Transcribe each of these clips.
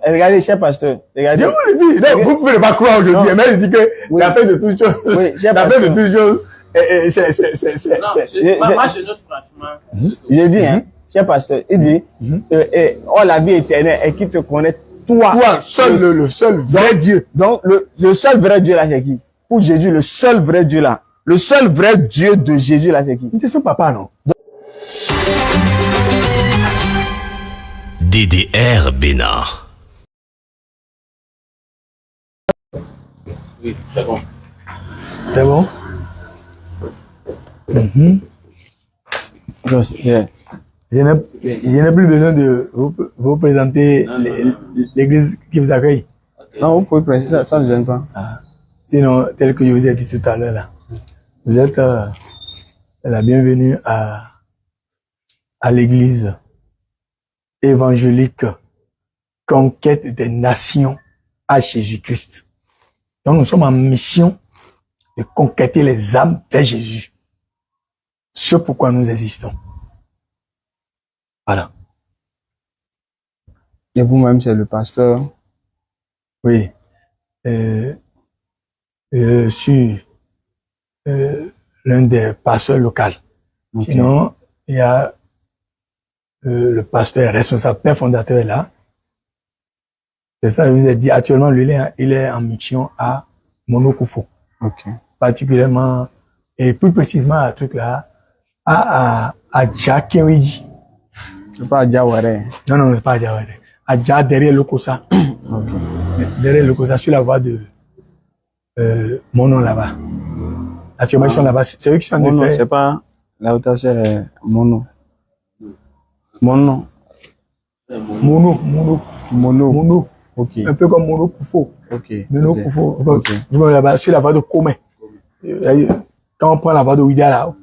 Regardez, cher pasteur. Regardez. Je vous le dis. Non, vous ne pouvez pas croire aujourd'hui. Mais il dit que Oui. la paix de toutes choses. Oui, cher La paix de pasteur. toutes choses. Moi, je note franchement. J'ai dit, hein, cher pasteur, il dit, oh, la vie éternelle est qui te connaît, toi. Toi, seul le seul vrai Dieu. Donc, le seul vrai Dieu là, c'est qui? Pour Jésus, le seul vrai Dieu là. Le seul vrai Dieu de Jésus là, c'est qui? C'est son papa, non? DDR Bénard. Oui, c'est bon. C'est bon? Je n'ai plus besoin de vous présenter l'église qui vous accueille. Non, vous pouvez préciser, ça ne gêne pas. Sinon, tel que je vous ai dit tout à l'heure là, vous êtes la bienvenue à l'église évangélique Conquête des Nations à Jésus-Christ. Donc nous sommes en mission de conquêter les âmes vers Jésus. Ce pourquoi nous existons. Voilà. Et vous-même, c'est le pasteur. Oui. Je suis l'un des pasteurs locaux. Okay. Sinon, il y a le pasteur responsable, père fondateur est là. C'est ça, je vous ai dit, actuellement, lui, il est en mission à Monokufo. Okay. Particulièrement, et plus précisément, à truc là, à Djakewiji. C'est pas à Djaware. Non, c'est pas à Djaware. À Dja, derrière le Kosa. Okay. Derrière le Kosa, sur la voie de Mono là-bas. Actuellement, ils sont là-bas. C'est eux qui sont en Mono, effet. c'est pas la haute c'est Mono. Mono. Mono. Ok. Un peu comme Mono Kufo. Ok. Mono Kufo. Là-bas, sur la voie de Kome. Quand on prend la voie de Ouida là,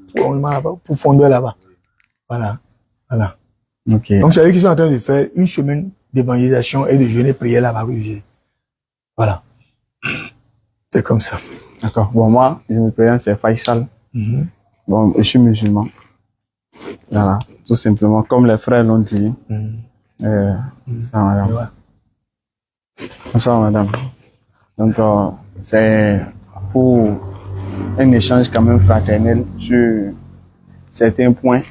pour fonder là-bas. Voilà. Okay. Donc, c'est eux qui sont en train de faire une semaine d'évangélisation et de jeûner prière là-bas. Voilà. C'est comme ça. D'accord. Bon, moi, je me présente, c'est Faisal. Bon, je suis musulman. Voilà. Tout simplement, comme les frères l'ont dit. Ça, madame. Bonsoir, madame. Donc, c'est pour un échange quand même fraternel sur certains points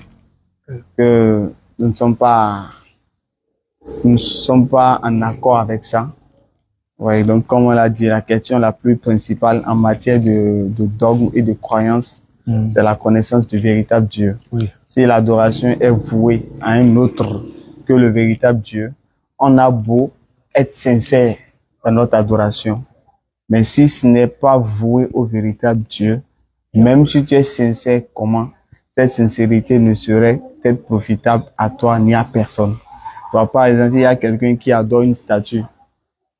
que nous ne sommes pas en accord avec ça. Oui, donc comme on l'a dit, la question la plus principale en matière de dogme et de croyance, c'est la connaissance du véritable Dieu. Oui. Si l'adoration est vouée à un autre que le véritable Dieu, on a beau être sincère dans notre adoration, mais si ce n'est pas voué au véritable Dieu, même si tu es sincère, comment cette sincérité ne serait peut-être profitable à toi ni à personne. Donc, par exemple, il y a quelqu'un qui adore une statue,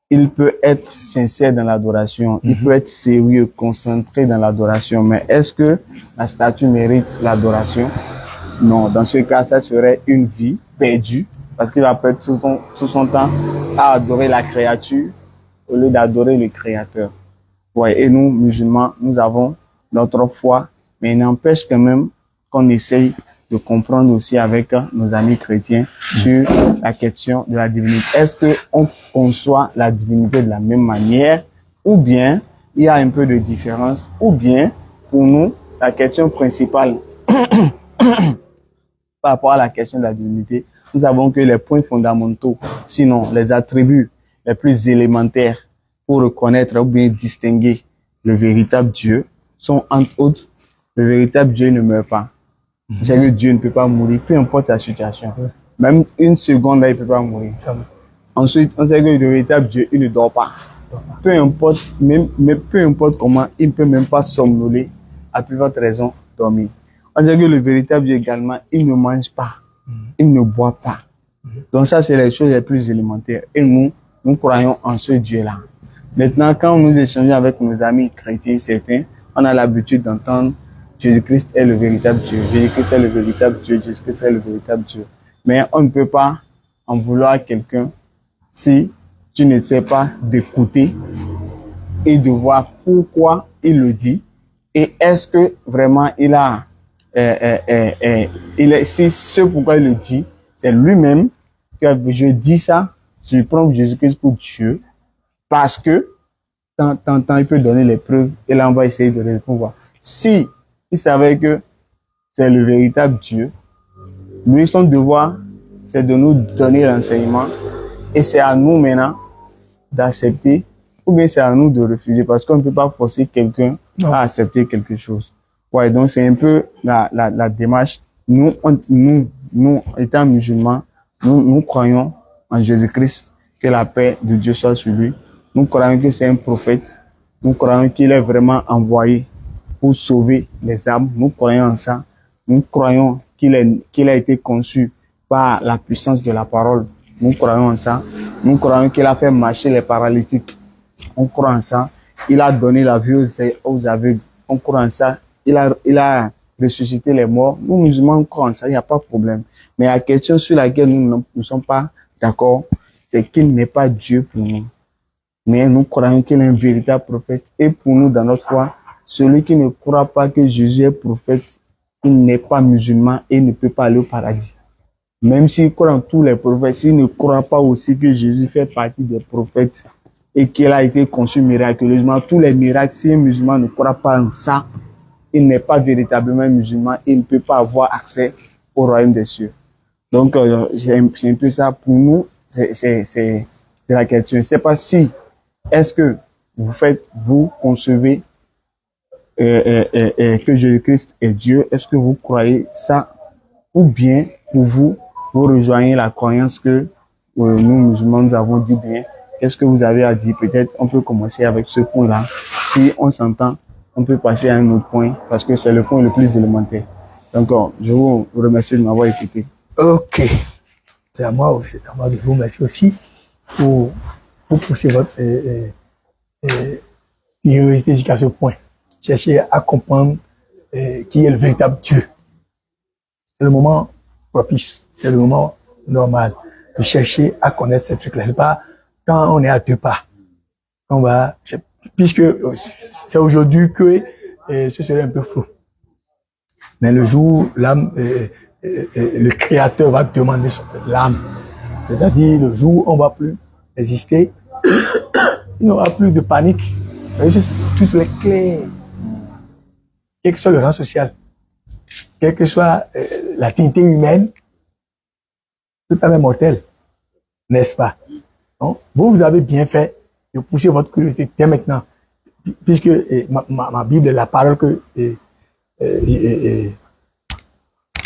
il peut être sincère dans l'adoration, il peut être sérieux, concentré dans l'adoration, mais est-ce que la statue mérite l'adoration? Non, dans ce cas, ça serait une vie perdue, parce qu'il va perdre tout son temps à adorer la créature au lieu d'adorer le Créateur. Ouais, et nous, musulmans, nous avons notre foi, mais il n'empêche quand même qu'on essaye de comprendre aussi avec nos amis chrétiens sur la question de la divinité. Est-ce qu'on conçoit la divinité de la même manière, ou bien il y a un peu de différence, ou bien pour nous, la question principale par rapport à la question de la divinité, nous savons que les points fondamentaux, sinon les attributs les plus élémentaires pour reconnaître ou bien distinguer le véritable Dieu sont entre autres, le véritable Dieu ne meurt pas. C'est que Dieu ne peut pas mourir, peu importe la situation. Même une seconde là, il ne peut pas mourir. Ensuite, on sait que le véritable Dieu, il ne dort pas. Peu importe, peu importe comment, il ne peut même pas somnoler, à plus forte raison, dormir. On sait que le véritable Dieu également, il ne mange pas, il ne boit pas. Donc ça, c'est les choses les plus élémentaires. Et nous croyons en ce Dieu-là. Maintenant, quand nous échangeons avec nos amis chrétiens certains, on a l'habitude d'entendre Jésus-Christ est le véritable Dieu, Jésus-Christ est le véritable Dieu, Jésus-Christ est le véritable Dieu. Mais on ne peut pas en vouloir à quelqu'un si tu ne sais pas d'écouter et de voir pourquoi il le dit et est-ce que vraiment il a si ce pourquoi il le dit, c'est lui-même que je dis ça je prends Jésus-Christ pour Dieu parce que tant, il peut donner les preuves et là, on va essayer de répondre. Si il savait que c'est le véritable Dieu, lui, son devoir, c'est de nous donner l'enseignement et c'est à nous maintenant d'accepter ou bien c'est à nous de refuser parce qu'on ne peut pas forcer quelqu'un à accepter quelque chose. Ouais, donc c'est un peu la démarche. Nous, étant musulmans, nous croyons en Jésus-Christ, que la paix de Dieu soit sur lui. Nous croyons que c'est un prophète. Nous croyons qu'il est vraiment envoyé pour sauver les âmes. Nous croyons en ça. Nous croyons qu'il a été conçu par la puissance de la parole. Nous croyons en ça. Nous croyons qu'il a fait marcher les paralytiques. On croit en ça. Il a donné la vie aux aveugles. On croit en ça. Il a ressuscité les morts. Nous, musulmans, on croit en ça. Il n'y a pas de problème. Mais la question sur laquelle nous ne sommes pas d'accord, c'est qu'il n'est pas Dieu pour nous. Mais nous croyons qu'il est un véritable prophète. Et pour nous, dans notre foi, celui qui ne croit pas que Jésus est prophète, il n'est pas musulman et ne peut pas aller au paradis. Même s'il croit en tous les prophètes, s'il ne croit pas aussi que Jésus fait partie des prophètes et qu'il a été conçu miraculeusement, tous les miracles, si un musulman ne croit pas en ça, il n'est pas véritablement musulman et il ne peut pas avoir accès au royaume des cieux. Donc, c'est un peu ça pour nous, c'est la question. C'est pas si, est-ce que vous concevez que Jésus-Christ est Dieu, est-ce que vous croyez ça, ou bien pour vous rejoignez la croyance que nous musulmans nous avons dit bien. Qu'est-ce que vous avez à dire? Peut-être on peut commencer avec ce point-là. Si on s'entend, on peut passer à un autre point parce que c'est le point le plus élémentaire. Donc, je vous remercie de m'avoir écouté. Ok. C'est à moi aussi, à moi de vous remercier aussi pour pousser votre curiosité jusqu'à ce point. Chercher à comprendre qui est le véritable Dieu. C'est le moment propice, c'est le moment normal de chercher à connaître ces trucs-là. C'est pas quand on est à deux pas. Puisque c'est aujourd'hui que ce serait un peu flou. Mais le jour, l'âme, le Créateur va demander l'âme. C'est-à-dire le jour où on va plus exister, il n'y aura plus de panique. Tout serait clair. Quel que soit le rang social, quelle que soit la dignité humaine, tout à fait mortel, n'est-ce pas? Donc, vous avez bien fait de pousser votre curiosité dès maintenant, puisque ma Bible est la parole que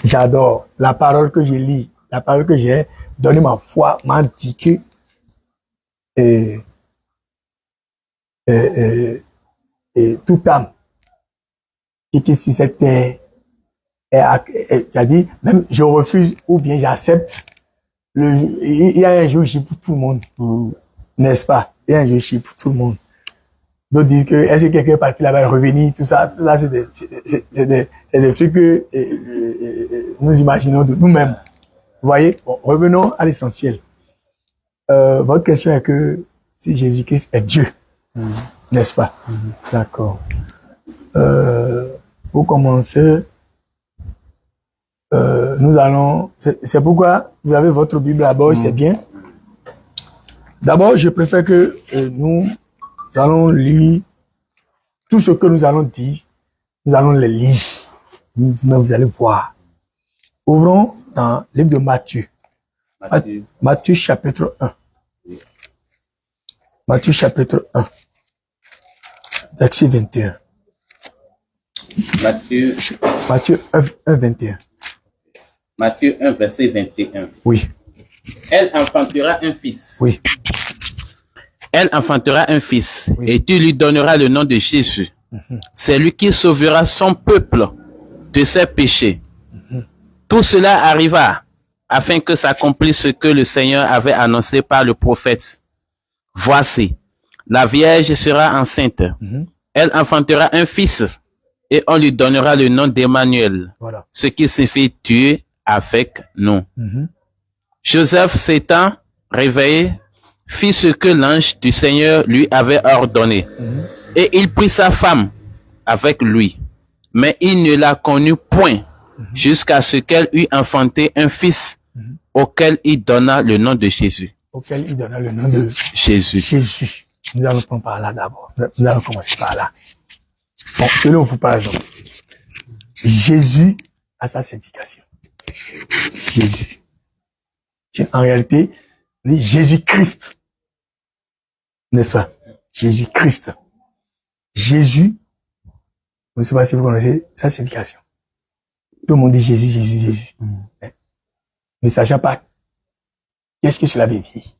j'adore, la parole que je lis, la parole que j'ai donné ma foi, m'a dit que toute âme qui était sur cette terre, c'est-à-dire, même je refuse ou bien j'accepte, il y a un jour J pour tout le monde, n'est-ce pas? Il y a un jour J pour tout le monde. D'autres disent que est-ce que quelqu'un est parti là-bas et revenir, tout ça c'est des trucs que nous imaginons de nous-mêmes. Vous voyez? Bon, revenons à l'essentiel. Votre question est que si Jésus-Christ est Dieu, n'est-ce pas? D'accord. Pour commencer, nous allons, c'est pourquoi vous avez votre Bible à bord, c'est bien. D'abord, je préfère que nous allons lire tout ce que nous allons dire, nous allons les lire. Vous allez voir. Ouvrons dans le livre de Matthieu. Matthieu chapitre 1. Matthieu chapitre 1. Verset 21. Matthieu 1, 21. Matthieu 1, verset 21. Oui. Elle enfantera un fils. Oui. Elle enfantera un fils, Oui. et tu lui donneras le nom de Jésus. C'est lui qui sauvera son peuple de ses péchés. Tout cela arriva afin que s'accomplisse ce que le Seigneur avait annoncé par le prophète. Voici, la Vierge sera enceinte. Elle enfantera un fils et on lui donnera le nom d'Emmanuel, Voilà. ce qui signifie Dieu avec nous. Joseph s'étant réveillé, fit ce que l'ange du Seigneur lui avait ordonné. Et il prit sa femme avec lui. Mais il ne la connut point jusqu'à ce qu'elle eût enfanté un fils auquel il donna le nom de Jésus. auquel il donna le nom de Jésus. Jésus. Nous allons prendre par là d'abord. Nous allons commencer par là. Bon, selon vous, par exemple, Jésus a sa signification. Jésus. En réalité, on dit Jésus-Christ. N'est-ce pas? Jésus-Christ. Jésus, je ne sais pas si vous connaissez sa signification. Tout le monde dit Jésus, Jésus, Jésus. Mais ne sachant pas qu'est-ce que cela veut dire.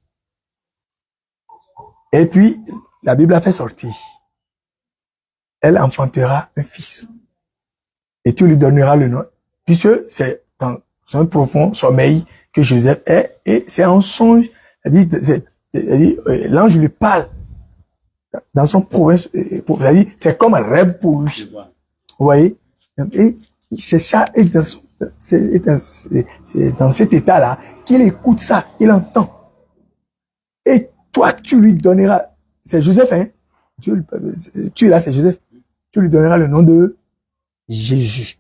Et puis, la Bible a fait sortir. Elle enfantera un fils. Et tu lui donneras le nom. Puisque c'est dans un profond sommeil que Joseph est, et c'est un songe. L'ange lui parle dans son province. C'est comme un rêve pour lui. Vous voyez? Et c'est ça, et c'est dans cet état-là qu'il écoute ça, il entend. Et toi, tu lui donneras, c'est Joseph, hein? Tu es là, c'est Joseph. Tu lui donneras le nom de Jésus.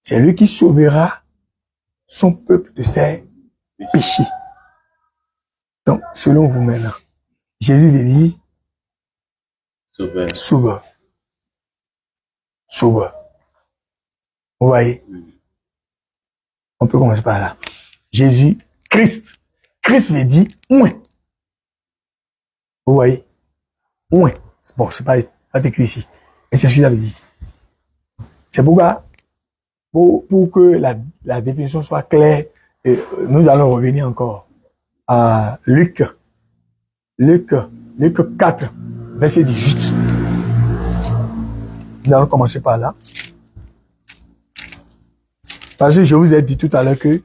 C'est lui qui sauvera son peuple de ses péchés. Donc, selon vous maintenant, Jésus veut dire Sauveur. Sauveur. Sauveur. Vous voyez? On peut commencer par là. Jésus, Christ. Christ veut dire oint. Vous voyez? Oint. Bon, c'est pas écrit ici. Et c'est ce que ça veut dire. C'est pourquoi, pour que la définition soit claire, nous allons revenir encore à Luc 4, verset 18. Nous allons commencer par là. Parce que je vous ai dit tout à l'heure que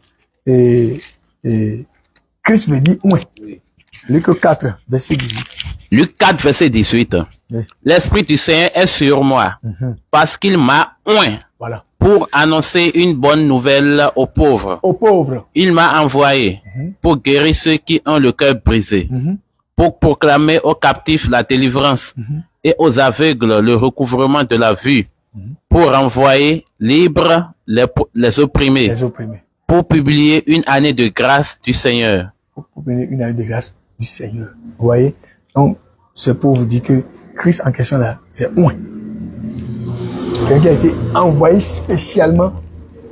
Christ veut dire oint. Oui. Luc 4, verset 18. Luc 4, verset 18. Oui. L'Esprit du Seigneur est sur moi, parce qu'il m'a oint pour annoncer une bonne nouvelle aux pauvres. Aux pauvres. Il m'a envoyé pour guérir ceux qui ont le cœur brisé, pour proclamer aux captifs la délivrance et aux aveugles le recouvrement de la vue, pour envoyer libres les opprimés, pour publier une année de grâce du Seigneur. Pour publier une année de grâce du Seigneur. Vous voyez? Donc, c'est pour vous dire que Christ en question là, c'est oint. Quelqu'un qui a été envoyé spécialement.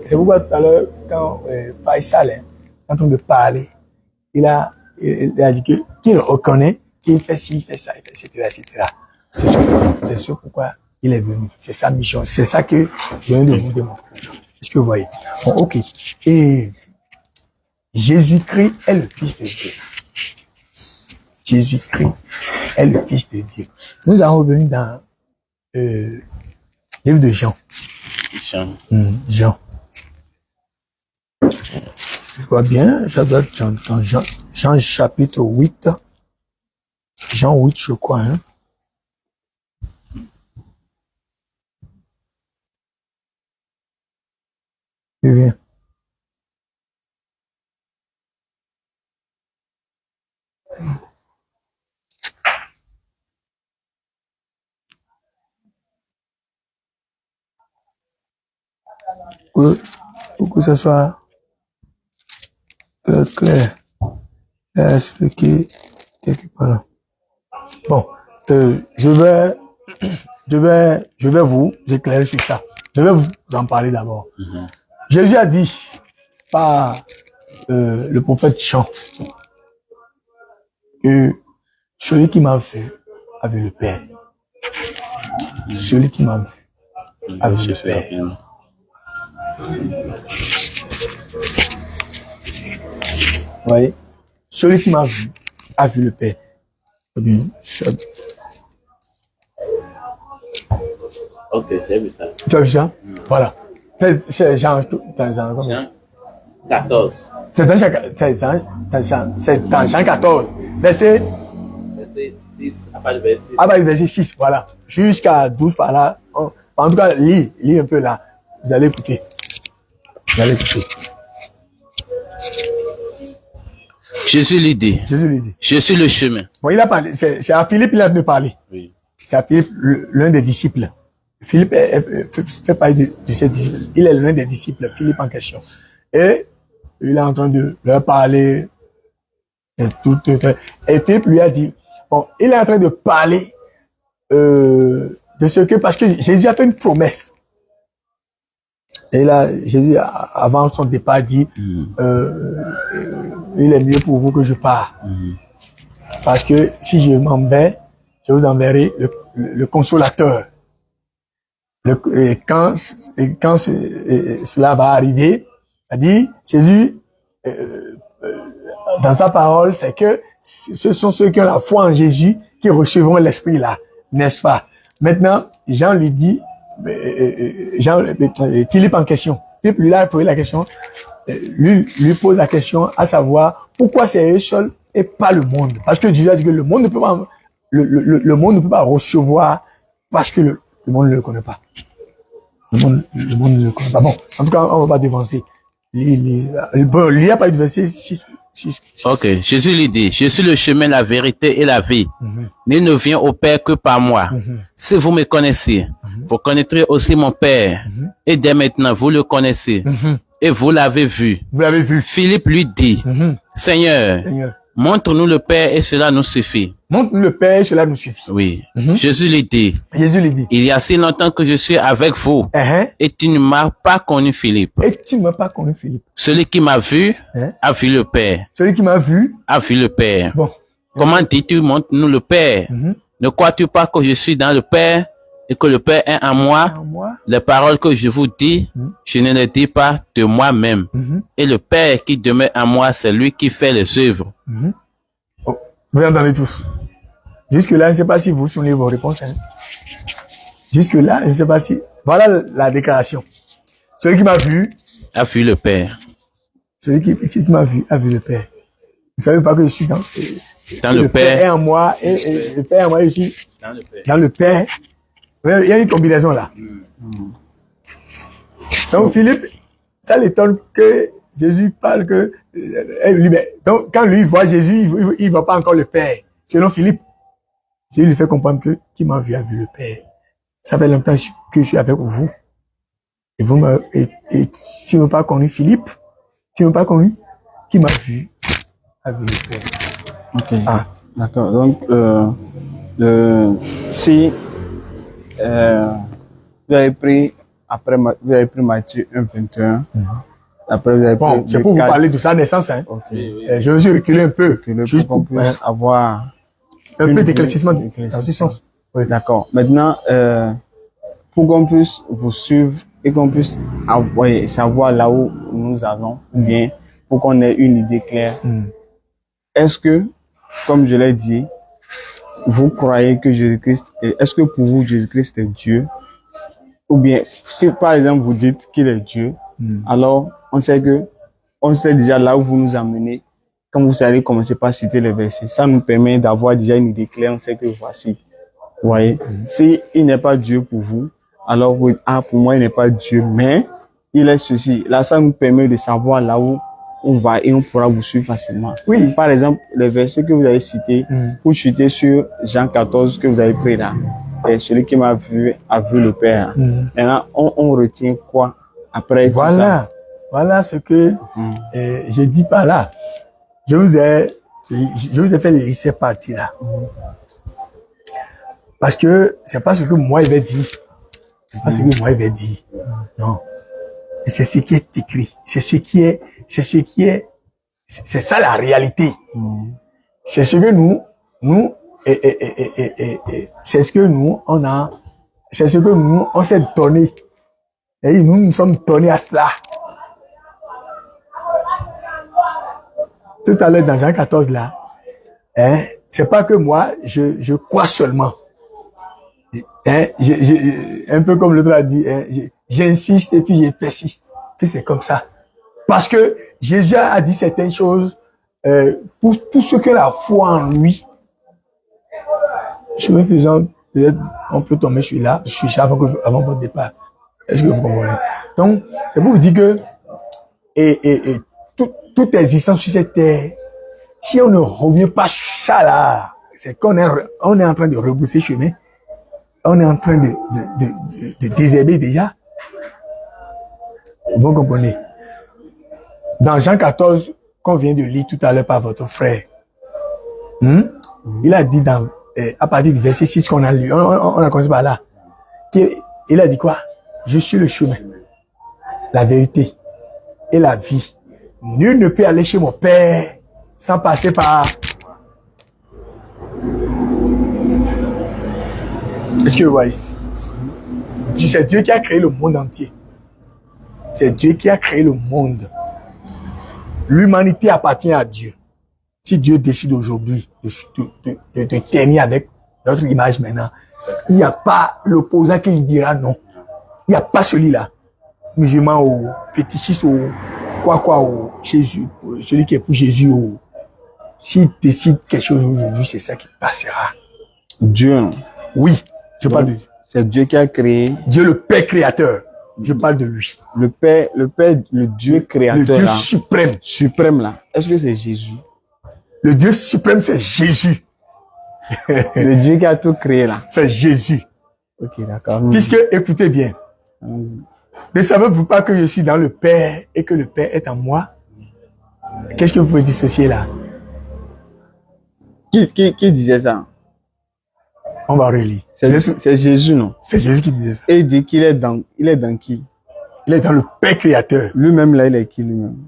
C'est pourquoi tout à l'heure, quand Faisal est en train de parler, il a dit qu'il reconnaît qu'il fait ci, il fait ça, etc., etc. C'est ce pourquoi il est venu. C'est sa mission. C'est ça que je viens de vous démontrer. Est-ce que vous voyez? Bon, ok. Et Jésus-Christ est le Fils de Dieu. Jésus-Christ est le Fils de Dieu. Nous allons revenir dans le livre de Jean. Jean. Je vois bien, ça doit être dans Jean chapitre 8. Jean 8, je crois. Hein? Je viens. Pour que ça soit clair, à expliquer quelque part. Bon, je vais vous éclairer sur ça. Je vais vous en parler d'abord. Jésus a dit par le prophète Jean que celui qui m'a vu a vu le Père. Celui qui m'a vu a vu le Père. Vous voyez? Celui qui m'a vu a vu le Père. Bien, ok, j'ai vu ça. Tu as vu ça? Voilà. C'est Jean 14. C'est dans Jean 14. Verset 6, à partir du verset 6. Ah bah, verset 6, voilà. Jusqu'à 12 par là. En tout cas, lis un peu là. Vous allez écouter. Jésus lui dit. Je suis le chemin. Bon, il a parlé. C'est à Philippe, il a de parler. Oui. C'est à Philippe, l'un des disciples. Philippe fait partie de ses disciples. Il est l'un des disciples, Philippe en question. Et il est en train de leur parler Et Philippe lui a dit, bon, il est en train de parler de ce que, parce que Jésus a fait une promesse. Et là, Jésus, avant son départ, dit, il est mieux pour vous que je parte. Parce que si je m'en vais, je vous enverrai le consolateur. Et quand cela va arriver, il dit, Jésus, dans sa parole, c'est que ce sont ceux qui ont la foi en Jésus qui recevront l'esprit là, n'est-ce pas? Maintenant, Jean lui dit, Philippe en question. Philippe lui a posé la question, lui pose la question à savoir pourquoi c'est eux seuls et pas le monde. Parce que Jésus a dit que le monde ne peut pas, le monde ne peut pas recevoir parce que le monde ne le connaît pas. Le monde ne le connaît pas. Bon, en tout cas, on va pas devancer. Il n'y a pas de verset 6. Ok, Jésus lui dit, je suis le chemin, la vérité et la vie. Nul ne vient au Père que par moi. Si vous me connaissez, vous connaîtrez aussi mon Père. Et dès maintenant, vous le connaissez. Et vous l'avez vu. Vous l'avez vu. Philippe lui dit, Seigneur, montre-nous le Père et cela nous suffit. Montre-nous le Père et cela nous suffit. Oui. Jésus lui dit, il y a si longtemps que je suis avec vous et tu ne m'as pas connu, Philippe. Et tu ne m'as pas connu, Philippe. Celui qui m'a vu a vu le Père. Celui qui m'a vu a vu le Père. Bon. Comment dis-tu, montre-nous le Père? Ne crois-tu pas que je suis dans le Père et que le Père est en moi? Les paroles que je vous dis, je ne les dis pas de moi-même. Et le Père qui demeure en moi, c'est lui qui fait les œuvres. Oh, vous entendez tous. Jusque-là, je ne sais pas si vous souvenez vos réponses. Hein. Jusque-là, je ne sais pas si... Voilà la déclaration. Celui qui m'a vu a vu le Père. Celui qui m'a vu a vu le Père. Vous ne savez pas que je suis dans le Père. Est en moi et le Père en moi, je suis dans le Père. Il y a une combinaison là. Donc Philippe, ça l'étonne que Jésus parle que donc quand lui voit Jésus, il ne voit pas encore le Père. Selon Philippe, Jésus lui fait comprendre que qui m'a vu a vu le Père. Ça fait longtemps que je suis avec vous. Et tu ne m'as pas connu Philippe, tu ne m'as pas connu, qui m'a vu a vu le Père. Ok. Ah, d'accord. Donc si vous avez pris Matthieu 1:21. Après vous avez pris c'est pour vous parler de sa naissance, hein. Okay. Je me suis reculé un peu, juste pour qu'on puisse avoir un peu d'éclaircissement dans ce sens. Oui. D'accord. Maintenant, pour qu'on puisse vous suivre et qu'on puisse savoir là où nous allons, ou bien pour qu'on ait une idée claire, est-ce que, comme je l'ai dit, vous croyez que Jésus-Christ est-ce que pour vous Jésus-Christ est Dieu? Ou bien, si par exemple vous dites qu'il est Dieu, alors on sait déjà là où vous nous amenez, quand vous allez commencer par citer les versets, ça nous permet d'avoir déjà une idée claire, on sait que voici. Vous voyez? Si il n'est pas Dieu pour vous, alors pour moi il n'est pas Dieu, mais il est ceci. Là, ça nous permet de savoir là où on va et on pourra vous suivre facilement. Oui. Par exemple, les versets que vous avez cités, vous chutez sur Jean 14 que vous avez pris là. Et celui qui m'a vu a vu le Père. Maintenant, on retient quoi après ça? Voilà ce que je dis par là. Je vous ai fait lire ces parties-là. Parce que c'est pas ce que moi il va dire. C'est pas ce que moi il va dire. Non. Et c'est ce qui est écrit. C'est ça la réalité. C'est ce que nous, c'est ce que nous, on s'est donné. Et nous sommes donnés à cela. Tout à l'heure, dans Jean 14, là, c'est pas que moi, je crois seulement. Un peu comme l'autre a dit, j'insiste et puis je persiste. Puis c'est comme ça. Parce que Jésus a dit certaines choses, pour tout ce que la foi en lui, je me faisant, peut-être, on peut tomber sur là, avant votre départ. Est-ce que vous comprenez? Donc, c'est pour vous dire que, toute existence sur cette terre, si on ne revient pas sur ça là, c'est qu'on est en train de rebrousser chemin. On est en train de désherber déjà. Vous comprenez? Dans Jean 14, qu'on vient de lire tout à l'heure par votre frère, Il a dit à partir du verset 6 qu'on a lu, on a commencé par là, il a dit quoi? Je suis le chemin, la vérité et la vie. Nul ne peut aller chez mon Père sans passer par... Est-ce que vous voyez? C'est Dieu qui a créé le monde entier. C'est Dieu qui a créé le monde. L'humanité appartient à Dieu. Si Dieu décide aujourd'hui de terminer avec notre image maintenant, il n'y a pas l'opposant qui lui dira non. Il n'y a pas celui-là. Musulman ou fétichiste ou ou Jésus, celui qui est pour Jésus ou s'il décide quelque chose aujourd'hui, c'est ça qui passera. Dieu, non? Oui, je parle de Dieu. C'est Dieu qui a créé. Dieu le Père créateur. Je parle de lui. Le Père, le Dieu créateur. Le Dieu là, suprême. Suprême là. Est-ce que c'est Jésus? Le Dieu suprême, c'est Jésus. Le Dieu qui a tout créé là. C'est Jésus. Ok, d'accord. Puisque, écoutez bien, ne savez-vous pas que je suis dans le Père et que le Père est en moi? Qu'est-ce que vous pouvez dissocier là? Qui disait ça? On va relire. C'est Jésus, non? C'est Jésus qui disait ça. Et il dit qu'il est dans qui? Il est dans le Père créateur. Lui-même là, il est qui lui-même?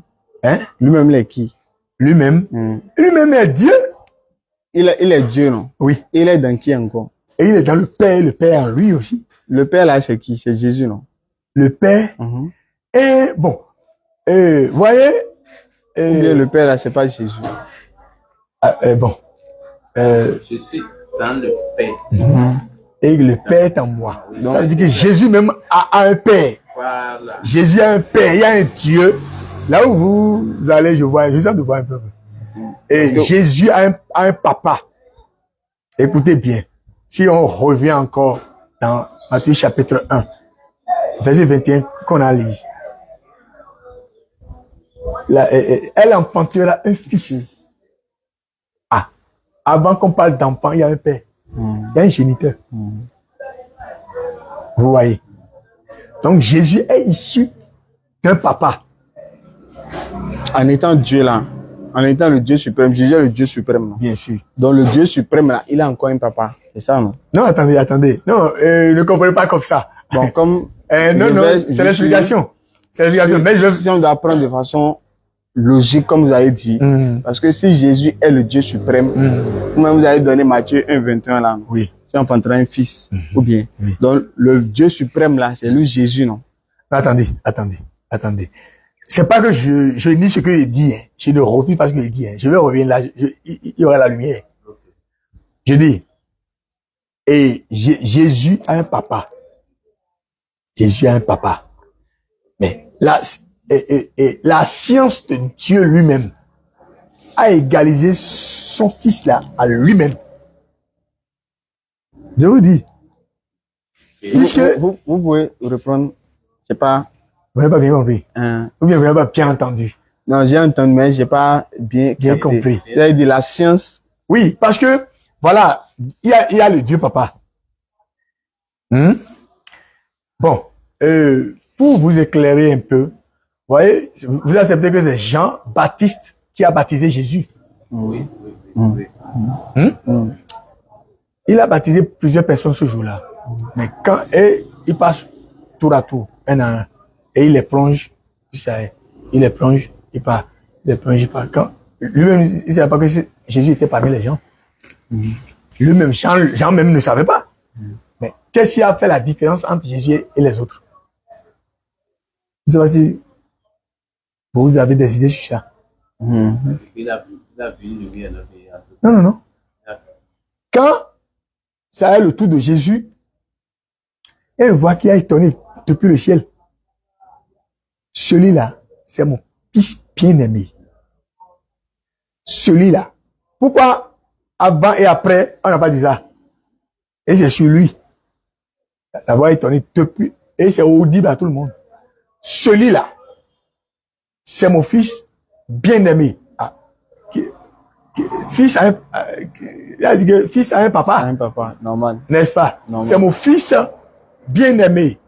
Hein? Lui-même là est qui? Lui-même. Lui-même est Dieu. Il est Dieu, non? Oui. Et il est dans qui encore? Et il est dans le Père, le Père en lui aussi. Le Père là, c'est qui? C'est Jésus, non? Le Père. Et bon, voyez. Ou bien le Père là, c'est pas Jésus. Bon. Je suis dans le Père. Et le Père est en moi. Donc, ça veut dire que Jésus même a un Père. Voilà. Jésus a un Père, il y a un Dieu. Là où vous allez, je suis en train de voir un peu. Et Jésus a un papa. Écoutez bien. Si on revient encore dans Matthieu chapitre 1, verset 21 qu'on a lu. Elle enfantera un fils. Ah, avant qu'on parle d'enfant, il y a un père. Il y a un géniteur. Vous voyez. Donc Jésus est issu d'un papa. En étant Dieu là, en étant le Dieu suprême, Jésus est le Dieu suprême. Là. Bien sûr. Donc le Dieu suprême là, il a encore un papa. C'est ça, non? Non, attendez. Non, ne comprenez pas comme ça. Bon, comme... non, c'est l'explication. C'est l'explication. Mais si on doit prendre de façon logique, comme vous avez dit, parce que si Jésus est le Dieu suprême, vous avez donné Matthieu 1, 21 là. Oui. Si on enfantera un fils, ou bien. Oui. Donc le Dieu suprême là, c'est lui Jésus, non? Attendez. C'est pas que je nie ce qu'il dit, hein. Je ne refuse pas ce qu'il dit, hein. Je vais revenir là, il y aura la lumière. Je dis, et Jésus a un papa. Jésus a un papa. Mais la science de Dieu lui-même a égalisé son fils là à lui-même. Je vous dis. Puisque Vous pouvez reprendre, je sais pas. vous n'avez pas bien compris. Ou bien vous n'avez pas bien entendu. Non, j'ai entendu, mais j'ai pas bien compris. Il a dit la science. Oui, parce que, voilà, il y a le Dieu papa. Bon, pour vous éclairer un peu, vous voyez, vous acceptez que c'est Jean-Baptiste qui a baptisé Jésus. Oui. Il a baptisé plusieurs personnes ce jour-là. Mais quand il passe tour à tour, un à un, et il les plonge, il les plonge, il part, il les plonge, il part. Quand lui-même, il ne savait pas que Jésus était parmi les gens. Lui-même, Jean même ne savait pas. Mais qu'est-ce qui a fait la différence entre Jésus et les autres? Je ne sais pas si vous avez des idées sur ça. Il a vu une lumière. Non. Quand ça est le tour de Jésus, elle voit qu'il a étonné depuis le ciel. Celui-là, c'est mon fils bien-aimé. Celui-là. Pourquoi avant et après, on n'a pas dit ça? Et c'est sur lui. D'avoir étonné depuis, et c'est audible à tout le monde. Celui-là, c'est mon fils bien-aimé. Fils a un papa. Un papa, normal. N'est-ce pas? Normal. C'est mon fils bien-aimé,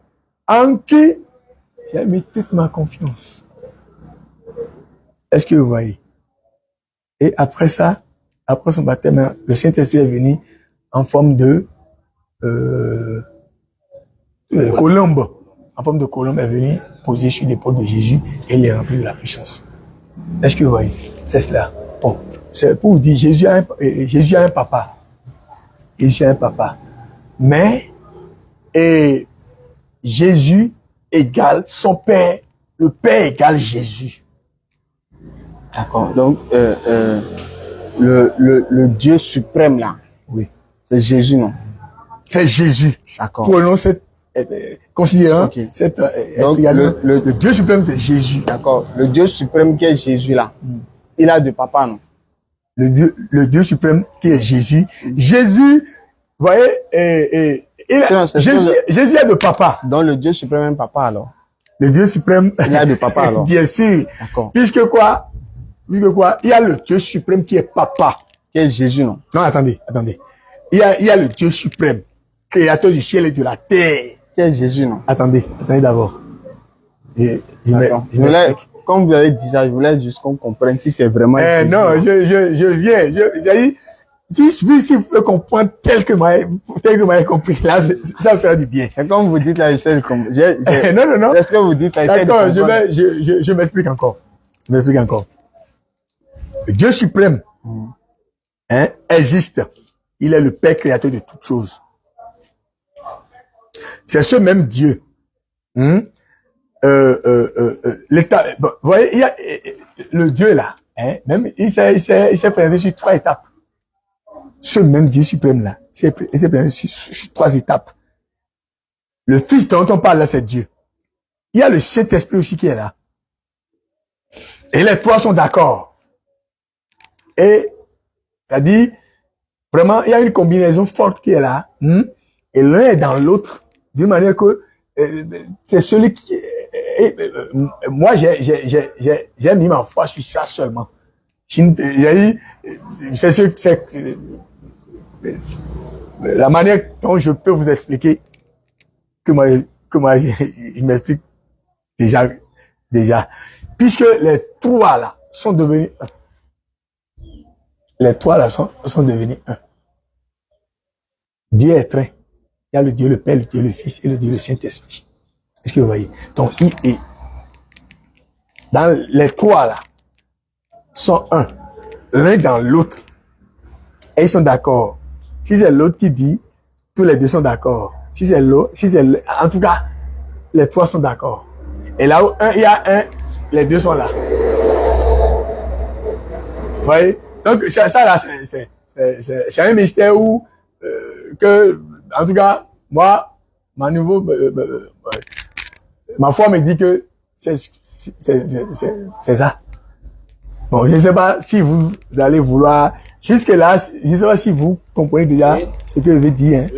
en qui j'ai mis toute ma confiance. Est-ce que vous voyez? Et après ça, après son baptême, le Saint-Esprit est venu en forme de colombe. En forme de colombe est venu poser sur l'épaule de Jésus et il est rempli de la puissance. Est-ce que vous voyez? C'est cela. Bon, c'est pour vous dire, Jésus a un papa. Jésus a un papa. Mais Jésus égale son père. Le père égale Jésus. D'accord. Donc, le Dieu suprême là, Oui. c'est Jésus, non? C'est Jésus. D'accord. Prenons cette, considérant Ok. cette Donc, explication. Le Dieu suprême, c'est Jésus. D'accord. Le Dieu suprême qui est Jésus là, il a de papa, non? Le Dieu suprême qui est Jésus. Jésus, vous voyez, Jésus a de papa. Donc, le Dieu suprême est un papa alors. Le Dieu suprême, Il a de papa alors. bien sûr. D'accord. Puisque quoi? Il y a le Dieu suprême qui est papa. Qui est Jésus, non? Non, attendez. Il y a le Dieu suprême, créateur du ciel et de la terre. Qui est Jésus, non? Attendez d'abord. D'accord. Comme vous avez dit ça, je voulais juste qu'on comprenne si c'est vraiment Jésus. Non, je viens. Si vous pouvez comprendre tel que moi j'ai compris, là, ça me fera du bien. Et comme vous dites là, j'essaie de comprendre. Non. Est-ce que vous dites là, j'essaie de D'accord, comprendre. je m'explique encore. Le Dieu suprême, existe. Il est le Père créateur de toutes choses. C'est ce même Dieu. L'état, bon, vous voyez, il y a le Dieu là, même il s'est présenté sur 3 étapes. Ce même Dieu suprême là, il s'est présenté sur 3 étapes. Le Fils dont on parle là, c'est Dieu. Il y a le Saint-Esprit aussi qui est là. Et les 3 sont d'accord. Et ça dit, vraiment, il y a une combinaison forte qui est là. Et l'un est dans l'autre, d'une manière que c'est celui qui... moi, j'ai mis ma foi sur ça seulement. C'est la manière dont je peux vous expliquer que moi je m'explique déjà. Puisque les 3 là sont devenus un. Les 3 là sont devenus un. Dieu est train. Il y a le Dieu le Père, le Dieu le Fils et le Dieu le Saint-Esprit. Est-ce que vous voyez? Donc, dans les 3 là, sont un. L'un dans l'autre. Et ils sont d'accord. Si c'est l'autre qui dit, tous les 2 sont d'accord. Si c'est l'autre, en tout cas, les 3 sont d'accord. Et là où il y a un, les 2 sont là. Vous voyez? Donc, ça là, c'est un mystère où, en tout cas, moi, ma foi me dit que c'est ça. Bon, je ne sais pas si vous allez vouloir, jusque là, je ne sais pas si vous comprenez déjà ce que je veux dire.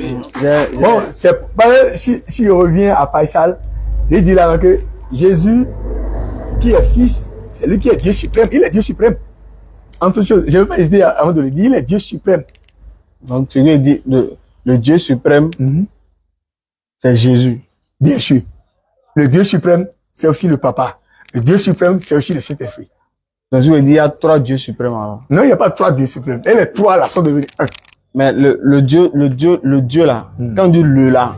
Bon, c'est pas, si je reviens à Faisal, il dit là que Jésus, qui est fils, c'est lui qui est Dieu suprême. Il est Dieu suprême. En toute chose, je ne veux pas hésiter avant de le dire, il est Dieu suprême. Donc, tu veux dire, le Dieu suprême, c'est Jésus. Bien sûr. Le Dieu suprême, c'est aussi le Papa. Le Dieu suprême, c'est aussi le Saint-Esprit. Donc, je veux dire, il y a 3 dieux suprêmes alors. Non, il n'y a pas 3 dieux suprêmes. Et les 3 là sont devenus un. Mais le Dieu là, quand on dit le là,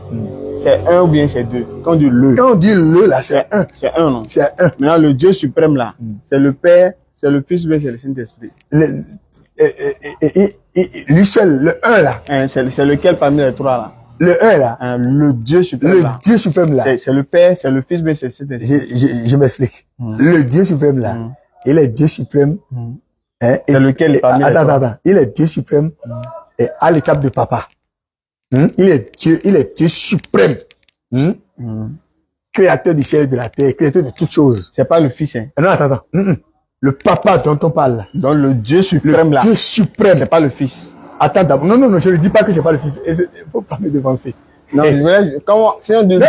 c'est un ou bien c'est 2? Quand on dit le. Quand on dit le là, c'est un. C'est un, non? C'est un. Maintenant, le Dieu suprême là, c'est le Père, c'est le Fils ou bien c'est le Saint-Esprit? Lui seul, le 1 là. C'est lequel parmi les 3 là? Le 1 là. Le Dieu suprême là. Le Dieu suprême là. C'est le Père, c'est le Fils ou bien c'est le Saint-Esprit? Je m'explique. Le Dieu suprême là. Il est Dieu suprême. C'est lequel parmi les 3? Attends. Il est Dieu suprême et à l'étape de papa. Il est Dieu suprême. Créateur du ciel et de la terre, créateur de toutes choses. C'est pas le Fils, hein? Non, attends. Le papa dont on parle là. Donc le Dieu suprême là. Dieu suprême. C'est pas le Fils. Attends, non, je ne dis pas que c'est pas le Fils. Il faut pas me devancer. Non, je voulais, comment, si on dit Non,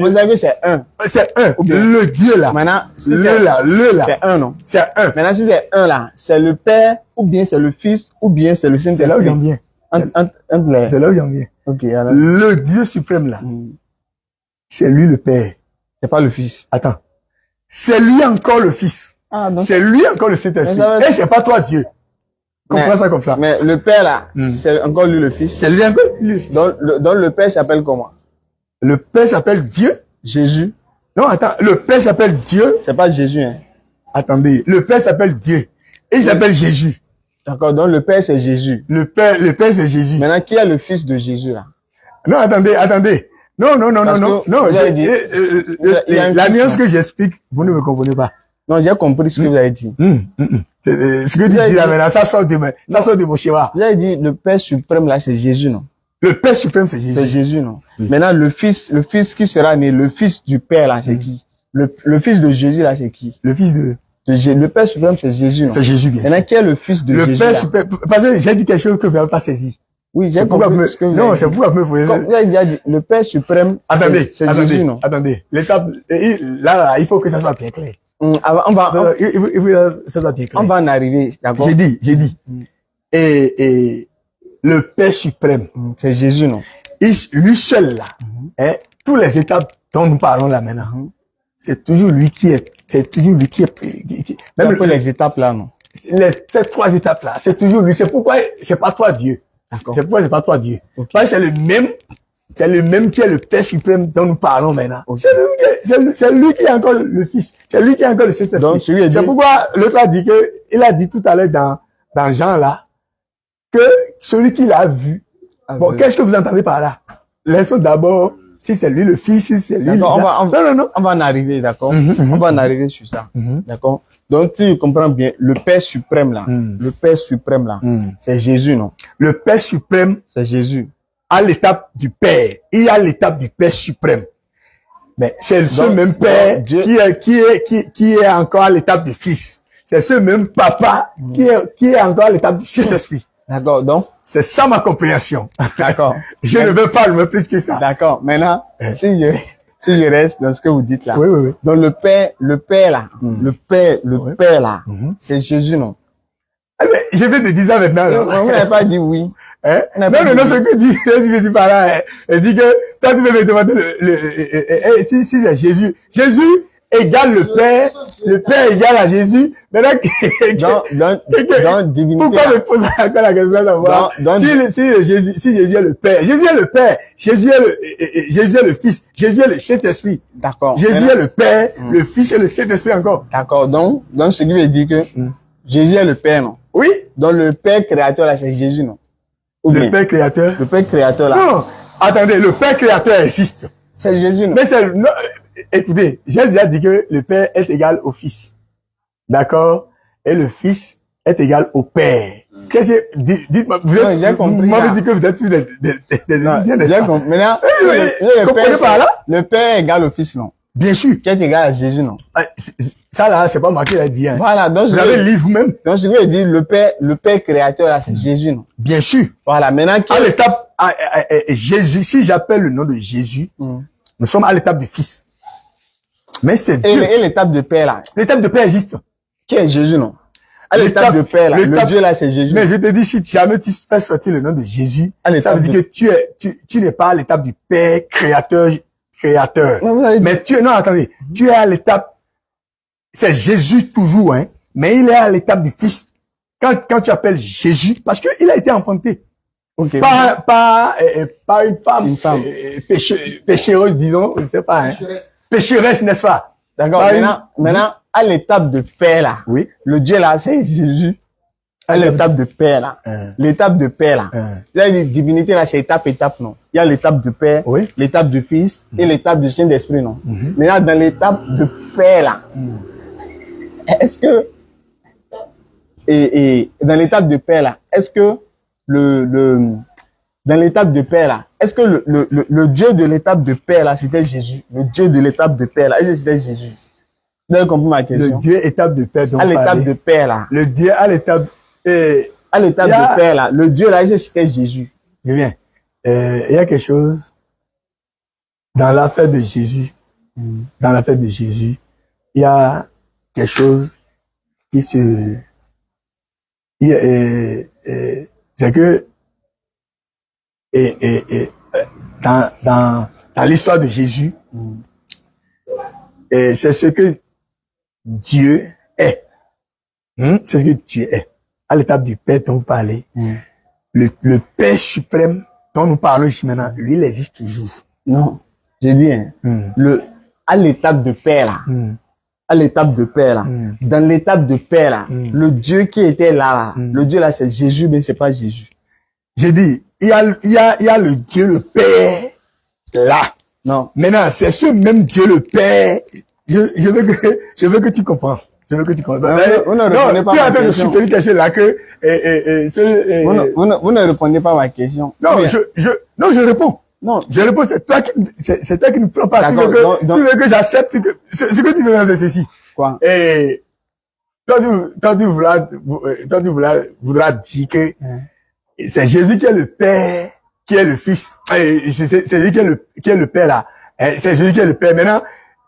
vous avez c'est un. C'est un. Le Dieu là. Maintenant, si le là. c'est un, non? C'est un. Maintenant, si c'est un là, c'est le Père, ou bien c'est le Fils, ou bien c'est le Saint-Esprit. C'est là où j'en viens. C'est là où j'en viens. Ok, alors. Le Dieu suprême là. C'est lui le Père. C'est pas le Fils. Attends. C'est lui encore le Fils. Ah, donc. C'est lui encore le Saint-Esprit. Et c'est pas toi Dieu. Comprends ça comme ça. Mais le père là, c'est encore lui le fils. C'est lui encore le fils. Donc le père s'appelle comment? Le Père s'appelle Dieu. Jésus. Non, attends, le Père s'appelle Dieu. C'est pas Jésus, hein. Attendez, le Père s'appelle Dieu. Et il s'appelle Jésus. D'accord, donc le père c'est Jésus. Le Père c'est Jésus. Maintenant, qui est le fils de Jésus là? Non, attendez. Non, Parce que non. vous avez dit- La nuance que j'explique, vous ne me comprenez pas. Non, j'ai compris ce que vous avez dit. Ce que tu dis là maintenant, ça sort de mon schéma. Vous avez dit le père suprême là, c'est Jésus, non? Le Père suprême, c'est C'est Jésus. Jésus, non? Maintenant, le fils qui sera né, le fils du père là, c'est qui? Le fils de Jésus là, c'est qui? Le fils de... Le père suprême, c'est Jésus, non? C'est Jésus, bien sûr. Maintenant, qui est le fils de Le Jésus Père là? suprême... Parce que j'ai dit quelque chose que vous n'avez pas saisi. Oui, j'ai C'est pourquoi compris vous me... ce que vous Non, avez c'est dit. pourquoi vous me posez... Comme vous avez déjà dit, le père suprême, c'est Jésus, non? Attendez. L'étape... Là, il faut que ça soit bien clair. On va Il faut que ça soit bien clair. on va en arriver, d'accord? J'ai dit. Et le Père suprême, C'est Jésus, non? lui seul là, hein, toutes les étapes dont nous parlons là maintenant, c'est toujours lui qui est, Même même les étapes là, non? ces 3 étapes là, c'est toujours lui. C'est pourquoi c'est pas toi Dieu. D'accord. C'est pourquoi c'est pas toi Dieu. Ok. Parce que c'est le même qui est le Père suprême dont nous parlons maintenant. Ok. C'est lui qui est encore le Fils. C'est lui qui est encore le Saint-Esprit. Donc, celui C'est pourquoi l'autre a dit il a dit tout à l'heure dans Jean là, que celui qui l'a vu. Bon, qu'est-ce que vous entendez par là? Laissons d'abord, si c'est lui le Fils, si c'est lui D'accord, non. on va en arriver, d'accord? On va en arriver sur ça, d'accord? Donc, tu comprends bien, le Père suprême là, c'est Jésus, non? Le Père suprême, C'est Jésus. à l'étape du Père, il y a l'étape du Père suprême. Mais c'est ce Donc, même Père Dieu- qui est encore à l'étape du Fils. C'est ce même Papa qui est encore à l'étape du Saint-Esprit. D'accord, donc, C'est ça ma compréhension. d'accord. Je ne veux pas le plus que ça. D'accord. Maintenant, si je reste dans ce que vous dites là. Oui. Donc, le Père là, le Père là, c'est Jésus, non? Ah, mais je vais te dire ça maintenant. Vous n'avez pas dit oui. Hein? On n'a pas Non, dit ce que je dis par là, elle dit que, toi, tu veux me demander si c'est Jésus. Jésus égale le Père égale à Jésus. Maintenant, Dans divinité. pourquoi là. me poser encore la question d'avoir, si Jésus est le Père, Jésus est le Père, Jésus est le Fils, Jésus est le Saint-Esprit. D'accord. Jésus Maintenant- est le Père, le Fils et le Saint-Esprit encore. D'accord. Donc, ce qui veut dire que Jésus est le Père, non? Oui, Donc, le Père créateur là, c'est Jésus, non? Ou le bien, Père créateur. le Père créateur là, Non, attendez, le Père créateur existe. c'est Jésus, non? Mais non, écoutez, j'ai déjà dit que le Père est égal au Fils. D'accord? Et le Fils est égal au Père. Qu'est-ce que, dites-moi, Non, j'ai compris vous m'avez ça. dit que vous êtes tous des Non, Indiens, n'est-ce j'ai pas? compris. Maintenant, Vous comprenez par là? le Père égale au Fils, non? Bien sûr. Qui est égal à Jésus, non? Ça là, c'est pas moi qui l'ai dit, hein. Voilà. Donc, Vous avez le livre vous-même. donc, ce que veut dire le Père créateur là, c'est Jésus, non? Bien sûr. Voilà. Maintenant, À l'étape, Jésus, si j'appelle le nom de Jésus, nous sommes à l'étape du Fils. Mais c'est Dieu. et l'étape de Père là, L'étape de Père existe. qui est Jésus, non? À l'étape de Père là, le Dieu là, c'est Jésus. Mais je te dis, si jamais tu fais sortir le nom de Jésus, À ça l'étape veut dire que tu n'es pas à l'étape du Père créateur. Mais vous avez dit- Mais non, attendez, tu es à l'étape, c'est Jésus toujours, hein, mais il est à l'étape du Fils. Quand tu appelles Jésus, parce qu'il a été enfanté Ok. par une femme, Une femme. péchereuse, disons, je ne sais pas, hein. Pécheresse, n'est-ce pas? D'accord. Par une- Maintenant, à l'étape de Père là, Oui. le Dieu là, c'est Jésus. À l'étape de Père là, l'étape de Père là. Il y a une divinité là, c'est étape, non? Il y a l'étape de Père, Oui. l'étape du Fils et l'étape du Saint-Esprit, non? Maintenant, dans l'étape de Père là, est-ce que, et dans l'étape de Père là, est-ce que dans l'étape de Père là, est-ce que le Dieu de l'étape de Père là, c'était Jésus? Le Dieu de l'étape de Père là, est-ce que c'était Jésus? Vous avez compris ma question? Le Dieu étape de Père dont À l'étape parlait. de Père là, Le Dieu à l'étape, à l'étape Il y a- de Père là, le Dieu là, est-ce que c'était Jésus? je viens. Il y a quelque chose dans l'affaire de Jésus. Dans l'affaire de Jésus, il y a quelque chose qui se, c'est que dans l'histoire de Jésus, c'est ce que Dieu est. C'est ce que Dieu est. à l'étape du Père dont vous parlez, le Père suprême dont nous parlons ici maintenant, lui, il existe toujours. Non, j'ai dit, hein, à l'étape de Père, là, à l'étape de Père, là, dans l'étape de Père, là, le Dieu qui était là, le Dieu là, c'est Jésus, mais c'est pas Jésus. J'ai dit, il y a le Dieu, le Père, là. Non. Maintenant, c'est ce même Dieu, le Père. Je veux que tu comprends. Je veux que tu comprends. Vous ne répondez pas tu es à en ma train de question. soutenir quelque chose là que, Vous ne répondez pas à ma question. non, Bien. je réponds. Non. Je réponds, c'est toi qui ne prends pas. Tu D'accord, veux que j'accepte ce que tu veux, c'est ceci. Quoi? Et, quand tu voudras dire que c'est Jésus qui est le Père, qui est le Fils. Et c'est lui qui est le Père là. C'est Jésus qui est le Père. Maintenant,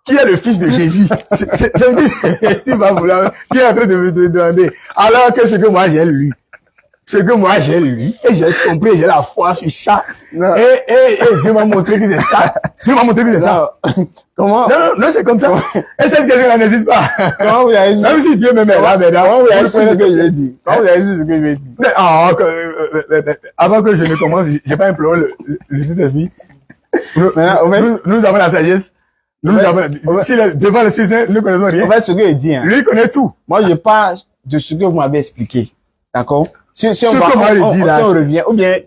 qui est le Fils de Jésus? C'est ce que tu vas vouloir, tu es en train de me demander. Alors que ce que moi j'ai lu, et j'ai compris, j'ai la foi sur ça. Non. Et Dieu m'a montré que c'est ça. Dieu m'a montré que c'est ça. Comment? Non, c'est comme ça. Et cette question-là n'existe pas. Comment vous avez dit? Même si Dieu m'aimait là, Comment vous avez maintenant. su ce que je vais dire? Comment vous avez su ce que je vais dire? Mais, avant que je ne commence, j'ai pas imploré le Saint-Esprit. Nous avons la sagesse. Devant le Fils, nous ne connaissons rien. En fait, ce que je dis, hein, Lui connaît tout. moi, je parle de ce que vous m'avez expliqué. D'accord? Si on Ce va, que moi, je dis là. si on revient, ou bien,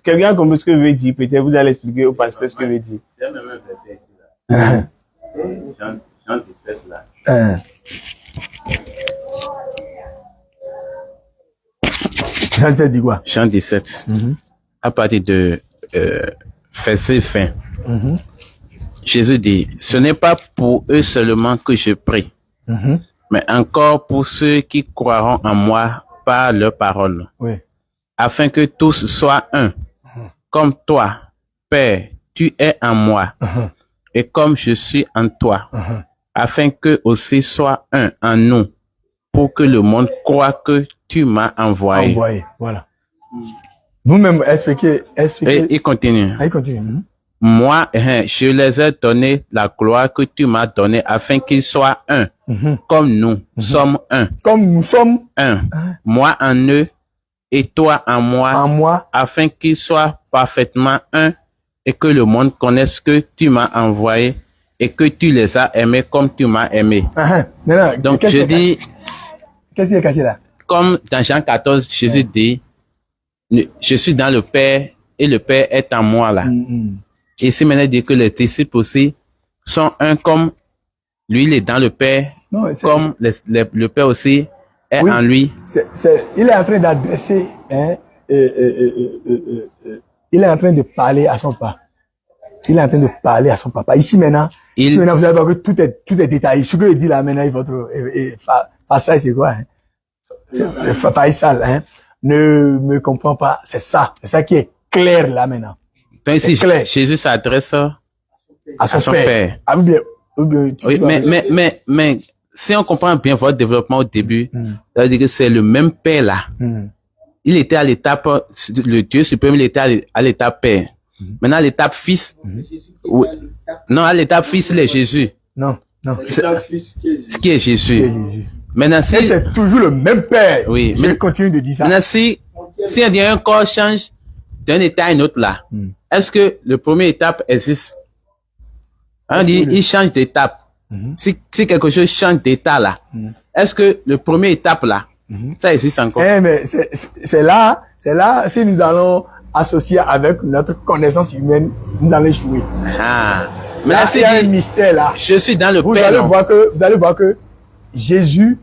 quelqu'un comprend ce que je veux dire, peut-être vous allez expliquer au pasteur ce que je veux dire. J'ai même un verset ici là. Jean 17 là. Jean 17 dit quoi? Jean 17. À partir de verset fin. Jésus dit, ce n'est pas pour eux seulement que je prie, mais encore pour ceux qui croiront en moi par leur parole, Oui. afin que tous soient un, comme toi, Père, tu es en moi, et comme je suis en toi, afin que aussi soient un en nous, pour que le monde croie que tu m'as envoyé. Envoyé. Voilà. Vous-même, expliquez. Et il continue. Ah, il continue. Moi, je les ai donné la gloire que tu m'as donnée afin qu'ils soient un, comme nous sommes un. Comme nous sommes Un. Moi en eux et toi en moi, afin qu'ils soient parfaitement un et que le monde connaisse que tu m'as envoyé et que tu les as aimés comme tu m'as aimé. Maintenant, Donc je dis, qu'est-ce qui est caché là? comme dans Jean 14, Jésus dit, je suis dans le Père et le Père est en moi là. Et ici maintenant il dit que les disciples aussi sont un comme lui, il est dans le Père, comme le Père aussi est en lui. Il est en train d'adresser, il est en train de parler à son papa. Il est en train de parler à son papa. Ici maintenant, vous allez voir que tout est détaillé. Ce que il dit là maintenant, Faisal, c'est quoi? Faisal, ne me comprend pas. C'est ça qui est clair là maintenant. Donc ici, Jésus s'adresse à son Père. Ah, bien, oui, mais si on comprend bien votre développement au début, ça veut dire que c'est le même Père là. Il était à l'étape, le Dieu suprême, il était à l'étape Père. Maintenant, à l'étape Fils, non, à l'étape Fils, il est Jésus. Non. Ce qui est Jésus. Maintenant, si c'est toujours le même Père. Oui, je continue de dire ça. Maintenant, si un corps change d'un état à un autre là, est-ce que le premier étape existe? On dit, il change d'étape. Si quelque chose change d'état là, est-ce que le premier étape là, ça existe encore? Mais c'est là, si nous allons associer avec notre connaissance humaine, nous allons échouer. Mais là, il y a un mystère là. Je suis dans le Père. Vous allez voir que Jésus,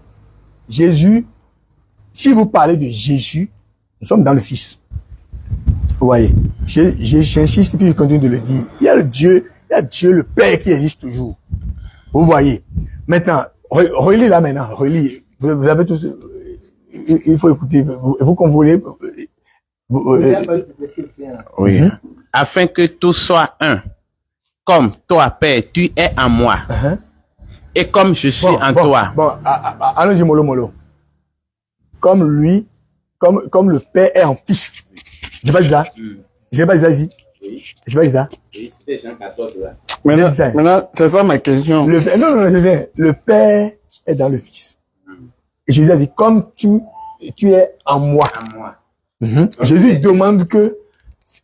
si vous parlez de Jésus, nous sommes dans le Fils. Vous voyez, j'insiste puis je continue de le dire. Il y a Dieu le Père qui existe toujours. Vous voyez. Maintenant, relis là maintenant, relis. Vous avez tous, il faut écouter. Vous comprenez. Oui. Afin que tout soit un. Comme toi, Père, tu es en moi. Et comme je suis en toi. Allons-y mollo. Comme lui, comme le Père est en Fils. J'ai pas dit ça. J'ai pas dit ça ici. J'ai pas dit ça. C'était Jean 14 là. Maintenant, c'est ça ma question. Non, le Père est dans le Fils. Et Jésus a dit, comme tu tu es en moi. Jésus demande que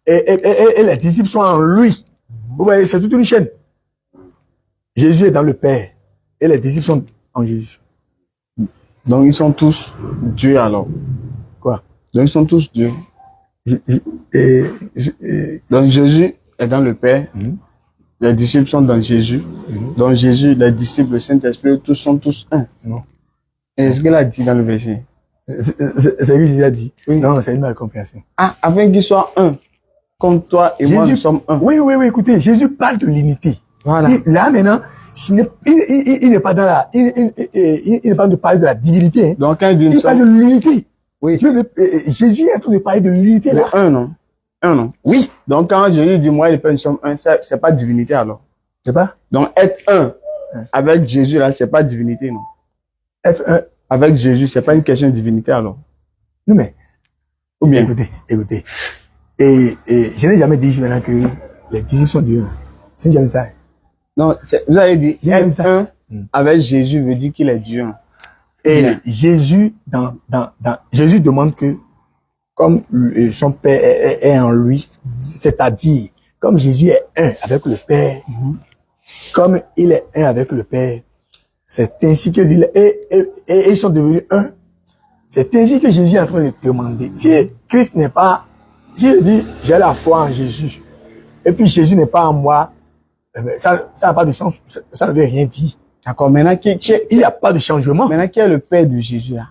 et les disciples soient en lui. Vous voyez, c'est toute une chaîne. Jésus est dans le Père et les disciples sont en Jésus. Donc ils sont tous Dieu alors. Quoi? Donc ils sont tous Dieu. Donc Jésus est dans le Père. Les disciples sont dans Jésus. Donc Jésus, les disciples, le Saint-Esprit, tous sont tous un. Non. Et ce qu'il a dit dans le verset. C'est ce que Jésus a dit. Oui. Non, c'est une malcompréhension. Ah, afin qu'ils soient un. Comme toi et moi, nous sommes un. Oui, écoutez, Jésus parle de l'unité. Voilà. Et là, maintenant, il n'est pas dans la, il n'est pas de parler de la divinité. Hein. Donc, quand il parle de l'unité. Oui. Jésus est en train de parler de l'unité, là. Un, non? Un, non? Oui. Donc, quand Jésus dit, moi et le Père, nous sommes un, c'est pas divinité, alors. C'est pas? Donc, être un avec Jésus, là, c'est pas divinité, non? Être un avec Jésus, c'est pas une question de divinité, alors. Non, mais, ou bien. Écoutez. Et je n'ai jamais dit maintenant que les disciples sont Dieu. C'est jamais ça. Non, vous avez dit, être un avec Jésus veut dire qu'il est Dieu. Et Jésus, Jésus demande que, comme son Père est en lui, c'est-à-dire, comme Jésus est un avec le Père, comme il est un avec le Père, c'est ainsi que lui, et ils sont devenus un. C'est ainsi que Jésus est en train de demander. Si Christ n'est pas, si je dis, j'ai la foi en Jésus, et puis Jésus n'est pas en moi, ça n'a pas de sens, ça ne veut rien dire. D'accord, maintenant, il n'y a pas de changement. Maintenant, qui est le Père de Jésus, là?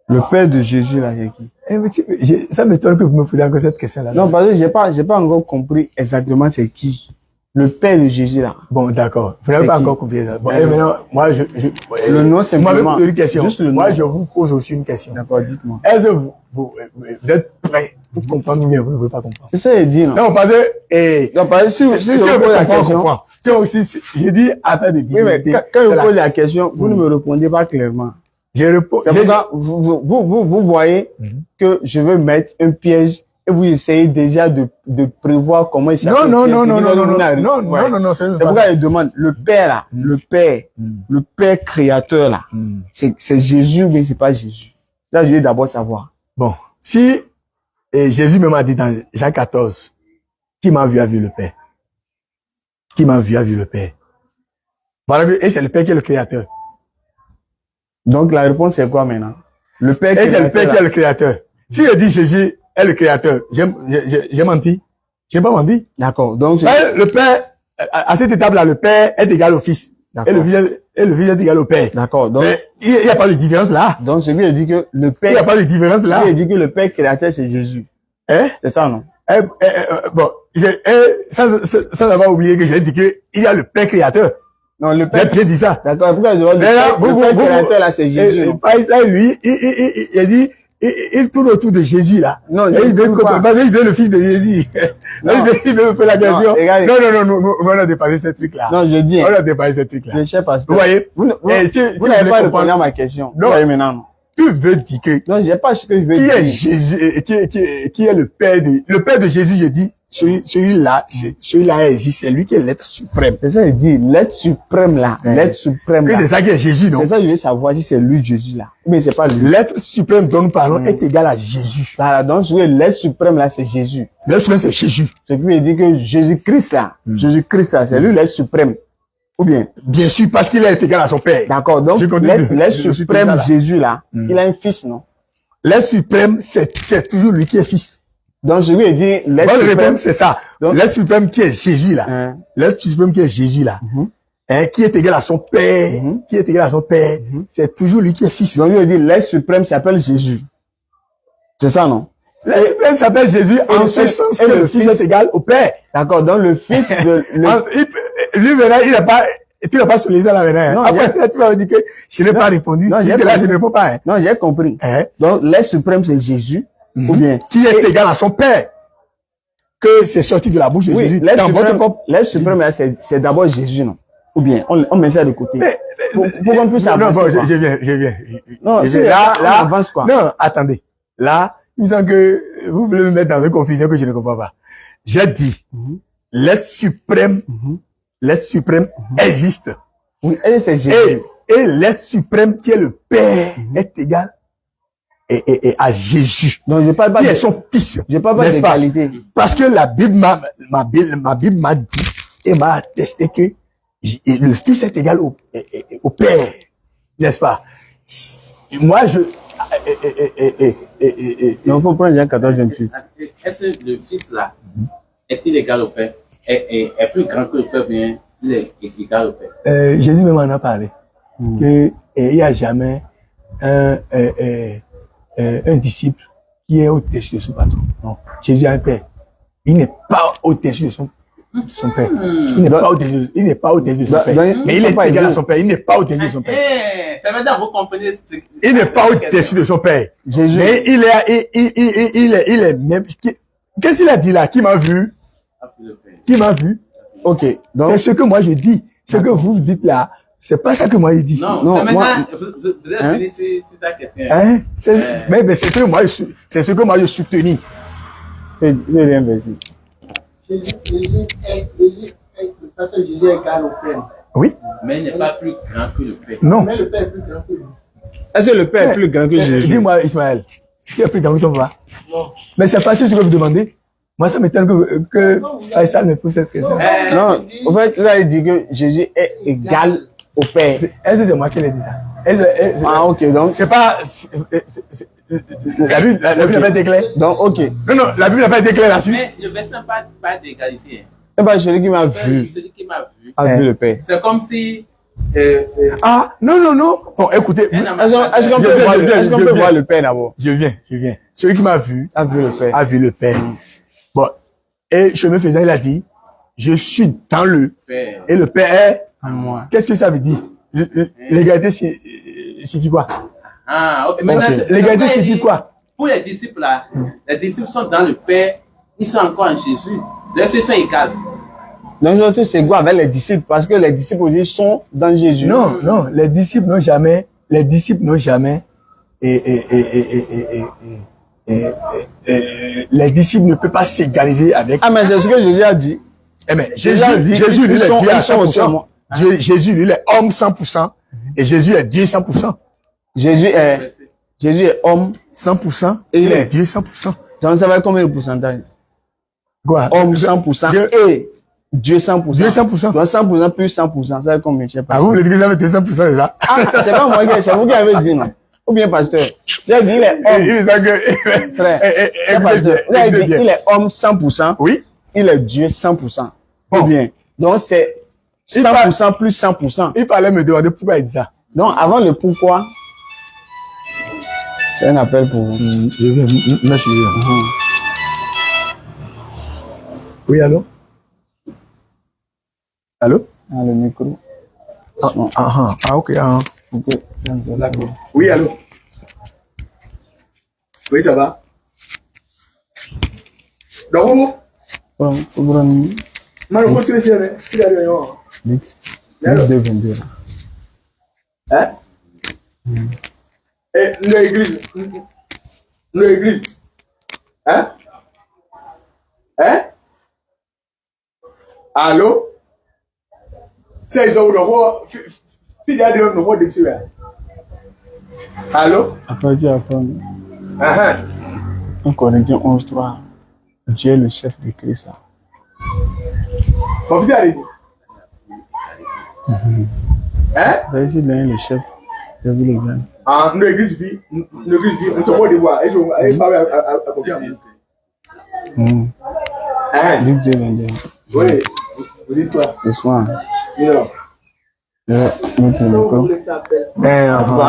Le Père de Jésus, là, c'est qui? Ça m'étonne que vous me posiez encore cette question-là. Non, parce que j'ai pas encore compris exactement c'est qui. Le Père de Jésus, là. Bon, d'accord. Vous n'avez pas encore compris ça. Bon, et maintenant, moi, le nom, c'est moi, une question. Juste le nom. Moi, je vous pose aussi une question. D'accord, dites-moi. Est-ce que vous êtes prêts pour comprendre ou bien vous ne voulez pas comprendre? C'est ça, il dit, non? Non, parce que, non, parce que si je vous pose la question. J'ai dit, afin de dire. Oui, mais quand je vous pose la question, vous ne me répondez pas clairement. Je réponds. C'est pour ça, vous voyez que je veux mettre un piège et vous essayez déjà de prévoir comment il s'appelle. Non. C'est pourquoi je demande, le Père là, le Père créateur là, c'est Jésus, mais c'est pas Jésus. Ça, je veux d'abord savoir. Bon. Si, Jésus me m'a dit dans Jean 14, qui m'a vu a vu le Père. Qui m'a vu a vu le Père. Voilà, et c'est le Père qui est le créateur. Donc la réponse c'est quoi maintenant? Le Père et c'est le Père qui est le créateur. Si je dis Jésus est le créateur, j'ai menti. J'ai pas menti. D'accord. Donc le Père, à cette étape-là, le Père est égal au Fils. Et le Fils est égal au Père. D'accord. Donc mais il n'y a pas de différence là. Donc celui qui dit que le Père. Il n'y a pas de différence là. Il dit que le Père créateur c'est Jésus. Hein? C'est ça, non? Bon, ça va oublier que j'ai dit que il y a le Père créateur. Non, le Père. J'ai bien dit ça. D'accord. Pourquoi je demande le Père créateur là c'est Jésus? Ça, lui, il dit, il tourne autour de Jésus là. Non, il donne le fils de Jésus. Il veut faire la question. Non, on a dépassé ce truc là. Non, je dis. On a dépassé ce truc là. Je sais pas. Vous voyez? Vous n'avez pas répondu à ma question. Non. Maintenant, non. Tu veux dire que. Non, j'ai pas ce que je veux dire. Qui est Jésus, qui est le Père de Jésus, je dis, celui-là existe, c'est lui qui est l'être suprême. C'est ça, il dit, l'être suprême là, l'être suprême là. C'est ça qui est Jésus, non? C'est ça, je veux savoir si c'est lui, Jésus là. Mais c'est pas lui. L'être suprême dont nous parlons est égal à Jésus. Voilà, donc, l'être suprême là, c'est Jésus. L'être suprême, c'est Jésus. Ce qui veut dire que Jésus-Christ là, c'est lui l'être suprême. Ou bien? Bien sûr, parce qu'il est égal à son Père. D'accord, donc, l'être suprême Jésus là, il a un fils, non? L'être suprême, c'est toujours lui qui est fils. Donc, je lui ai dit, l'être suprême, c'est ça. L'être suprême qui est Jésus là. L'être suprême qui est Jésus là. Qui est égal à son Père. Qui est égal à son Père. C'est toujours lui qui est fils. Donc, je lui ai dit, l'être suprême s'appelle Jésus. C'est ça, non? L'être suprême s'appelle Jésus en ce sens que le fils est égal au Père. D'accord, donc le fils de... Lui, maintenant, il n'a pas... Tu n'as pas soulevé ça là maintenant. Après, tu vas me dire que je n'ai pas répondu. Non, jusque là, je ne réponds pas. Non, j'ai compris. Donc, l'être suprême, c'est Jésus. Ou bien, qui est égal à son Père. Que c'est sorti de la bouche de Jésus. L'être suprême, c'est d'abord Jésus, non? Ou bien, on met ça de côté. Pour qu'on puisse avancer. Non, je viens. Non, là, on avance quoi? Non, attendez. Là, il me semble que vous voulez me mettre dans une confusion que je ne comprends pas. J'ai dit, l'être suprême existe. Oui, et c'est Jésus. Et l'être suprême qui est le Père est égal et à Jésus. Donc, je parle pas Qui de, est son fils. je parle pas N'est-ce pas? d'égalité. Parce que la Bible ma Bible m'a dit et m'a attesté que le fils est égal au père. N'est-ce pas? Moi, Donc, il faut prendre Jean 14, 28. Est-ce que le fils là, est-il égal au père? Est plus grand que le père, bien, il est égal au père? Jésus même en a parlé. Que il n'y a jamais un disciple qui est au-dessus de son patron. Non. Jésus a un père. Il n'est pas au-dessus de son père. Il n'est pas au-dessus de son père. Mais il est égal à son père. Il n'est pas au-dessus de son père. Ça veut dire, vous comprenez Il n'est pas au-dessus de son père. Jésus. Mais il est même. Qu'est-ce qu'il a dit là? Qui m'a vu? Qui m'a vu? Ok. Donc, C'est ce que moi je dis. Ce que vous dites là, c'est pas ça que moi je dis. Non, Non, c'est moi- maintenant, vous êtes venu sur ta question. Hein? Mais c'est ce que moi je soutenu. fais un verset. Jésus est, parce que Jésus est égal au Père. Oui? Mais il n'est pas plus grand que le père. Non. Mais le Père est plus grand que lui. Est-ce que le Père est plus grand que Jésus? Dis-moi, Ismaël, tu es plus grand que ton papa? Non. Mais c'est facile ce que vous demandez. Moi, ça m'étonne que Faisal me pose cette question. Non, en fait, là, il dit que Jésus est égal au Père. Est-ce que c'est moi qui l'ai dit ça? Ah, ok, donc, C'est pas... La Bible n'a pas été claire. donc, ok. Non, la Bible n'a pas été claire là-dessus. Mais le verset n'a pas d'égalité. Eh ben, celui qui m'a vu, Celui qui m'a vu, a vu le Père. c'est comme si... Ah, non. Bon, écoutez, Est-ce qu'on peut, Je voir, viens, est-ce qu'on je peut viens. voir le Père d'abord? je viens. Celui qui m'a vu A vu le Père. a vu le Père. Bon, et chemin faisant, il a dit, je suis dans le... Père. Et le Père est... À moi. Qu'est-ce que ça veut dire? L'égalité signifie quoi? Ah, ok. Maintenant, c'est- L'égalité c'est signifie pourquoi quoi? Pour les disciples là, les disciples sont dans le Père, ils sont encore en Jésus. Les deux sont égaux. Donc, surtout, c'est quoi avec les disciples? Parce que les disciples aussi sont dans Jésus. Non, les disciples n'ont jamais, les disciples ne peuvent pas s'égaliser avec. Ah, mais c'est ce que Jésus a dit. Eh mais Jésus Jésus, lui, il est Dieu à ils sont aussi 100%. Jésus, lui, il est homme 100%. Et Jésus est Dieu 100%. Jésus est homme. 100%. Et il est Dieu 100%. Donc, ça va être combien de pourcentage? Quoi? Homme 100% Dieu- et Dieu 100%. Dieu 100%. Donc, 100% plus 100%, ça va être combien? Je sais pas. Ah, vous voulez dire que ça fait 100% déjà? Ah, c'est pas moi qui, c'est vous qui avez dit, non? Ou bien, pasteur? J'ai dit, il est homme. Frère. Pasteur, vous avez dit, il est homme 100%. Oui. Il est Dieu 100%. Bon. Ou bien. Donc, c'est 100% plus 100%. Il fallait me demander pourquoi il dit ça. Donc, avant le pourquoi, c'est un appel pour vous. Je viens, merci. Oui, allô? Allô? Ah, le micro. Ok, Ok. D'accord. Oui, allô? Oui, ça va? Donc, Bon, bon, Mano, quanto que você né? Tira aí, ó. Lix. Lix 2, 22. Hein? L'église. L'église. Hein? Hein? Allô? Vocês ouvem o rua? Filha de no rua de Chile. Allô? Après, Dieu apprend. 1 Corinthiens 11, 3. Dieu est le chef de Christ. Confie à lui. Hein? Vous avez dit, il est le chef. Je vous le donne. Ah, l'église vit, on se voit de voir. Et je parle à combien? Hein? Lix 2, 22. Oui. Vous dites quoi? Ce soir, Non. je vais mettre le Comment vous micro. voulez faire appel? On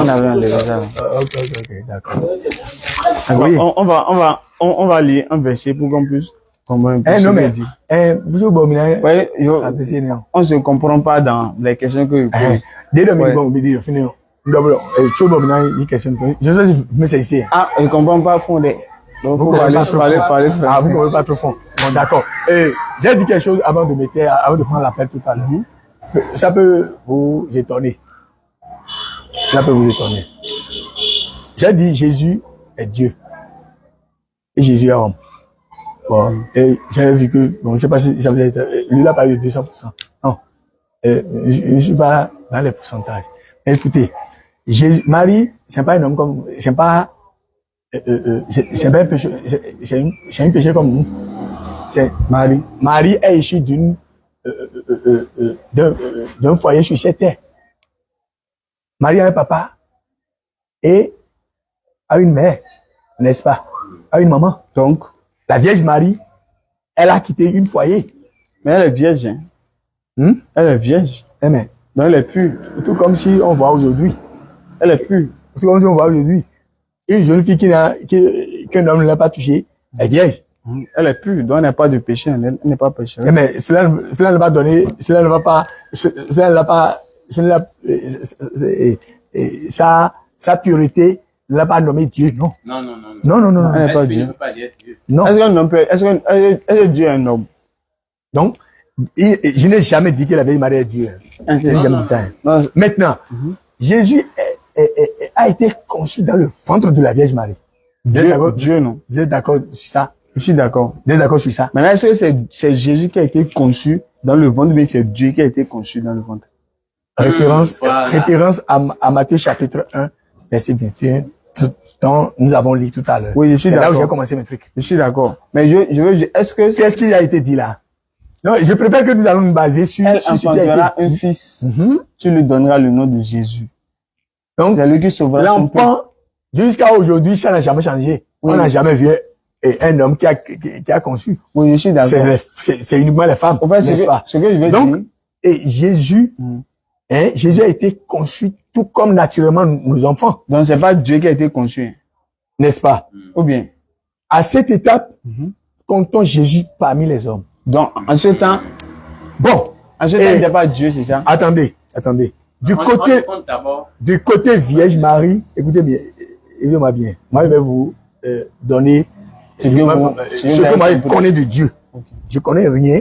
avait enlevé ça. Ok, d'accord. Oui. On va lire un verset pour qu'on puisse comprendre. Non, mais, vous avez bon, Ouais, on se comprend pas dans les questions que vous posez. dès le Ouais. bon, il fini. D'abord, tu bon, il question. Je sais si vous mettez ici. Ah, je comprends pas fondé. Donc, Vous faut comprenez parler, pas trop parler, fond. parler Ah, vous français. comprenez pas trop fond. Bon, d'accord. J'ai dit quelque chose avant de prendre l'appel tout à l'heure. Ça peut vous étonner. Ça peut vous étonner. J'ai dit Jésus est Dieu. Et Jésus est homme. Bon, et j'avais vu que, bon, je sais pas si ça vous a été, lui, il a parlé de 200%. Non. Je ne suis pas dans les pourcentages. Mais écoutez, Marie, c'est pas un homme comme, c'est pas c'est pas un péché, c'est un péché comme nous. C'est Marie est issue d'un foyer sur cette terre. Marie a un papa et a une mère, n'est-ce pas? A une maman. Donc, la Vierge Marie, elle a quitté une foyer. mais elle est vierge. Hein? Elle est vierge. Mais, donc elle est pure. Tout comme si on voit aujourd'hui. Elle est pure. Tout comme si on voit aujourd'hui. Une jeune fille qu'un homme ne l'a pas touchée, elle est vierge. Elle est pure, donc elle n'a pas de péché, elle n'est pas pécheresse. Mais cela ne va donner, cela ne va pas, sa pureté ne l'a pas nommé Dieu, non. Non. Elle n'est pas Dieu. Ne peut pas dire Dieu. Non. Est-ce que Dieu est un homme? Donc, je n'ai jamais dit que la Vierge Marie est Dieu. Je n'ai jamais dit ça. Non. Maintenant, Jésus a été conçu dans le ventre de la Vierge Marie. Dieu, non. Vous êtes d'accord sur ça? Je suis d'accord. Vous êtes d'accord sur ça? Maintenant, est-ce que c'est Jésus qui a été conçu dans le ventre, mais c'est Dieu qui a été conçu dans le ventre? Référence à Matthieu chapitre 1, verset 21, dont nous avons lu tout à l'heure. Oui, je suis d'accord. C'est là où j'ai commencé mes trucs. Je suis d'accord. Mais je veux, est-ce que... Qu'est-ce qui a été dit là? Non, je préfère que nous allons nous baser sur ce qui a été dit. Un fils. Tu lui donneras le nom de Jésus. Donc, c'est lui qui sauvera l'enfant, jusqu'à aujourd'hui, ça n'a jamais changé. Oui. On n'a jamais vu un homme qui a conçu. Oui, je suis d'accord. C'est uniquement les femmes, en fait, n'est-ce pas? Ce que je veux donc, dire. Et Jésus, Jésus a été conçu tout comme naturellement nos enfants. Donc, c'est pas Dieu qui a été conçu. N'est-ce pas? Ou bien? À cette étape, comptons Jésus parmi les hommes. Donc, en ce temps, bon. En ce temps, il n'y a pas Dieu, c'est ça? Attendez. Du côté Vierge Marie, écoutez-moi bien. Moi, je vais vous donner ce que moi je connais de Dieu. Okay. Je connais rien,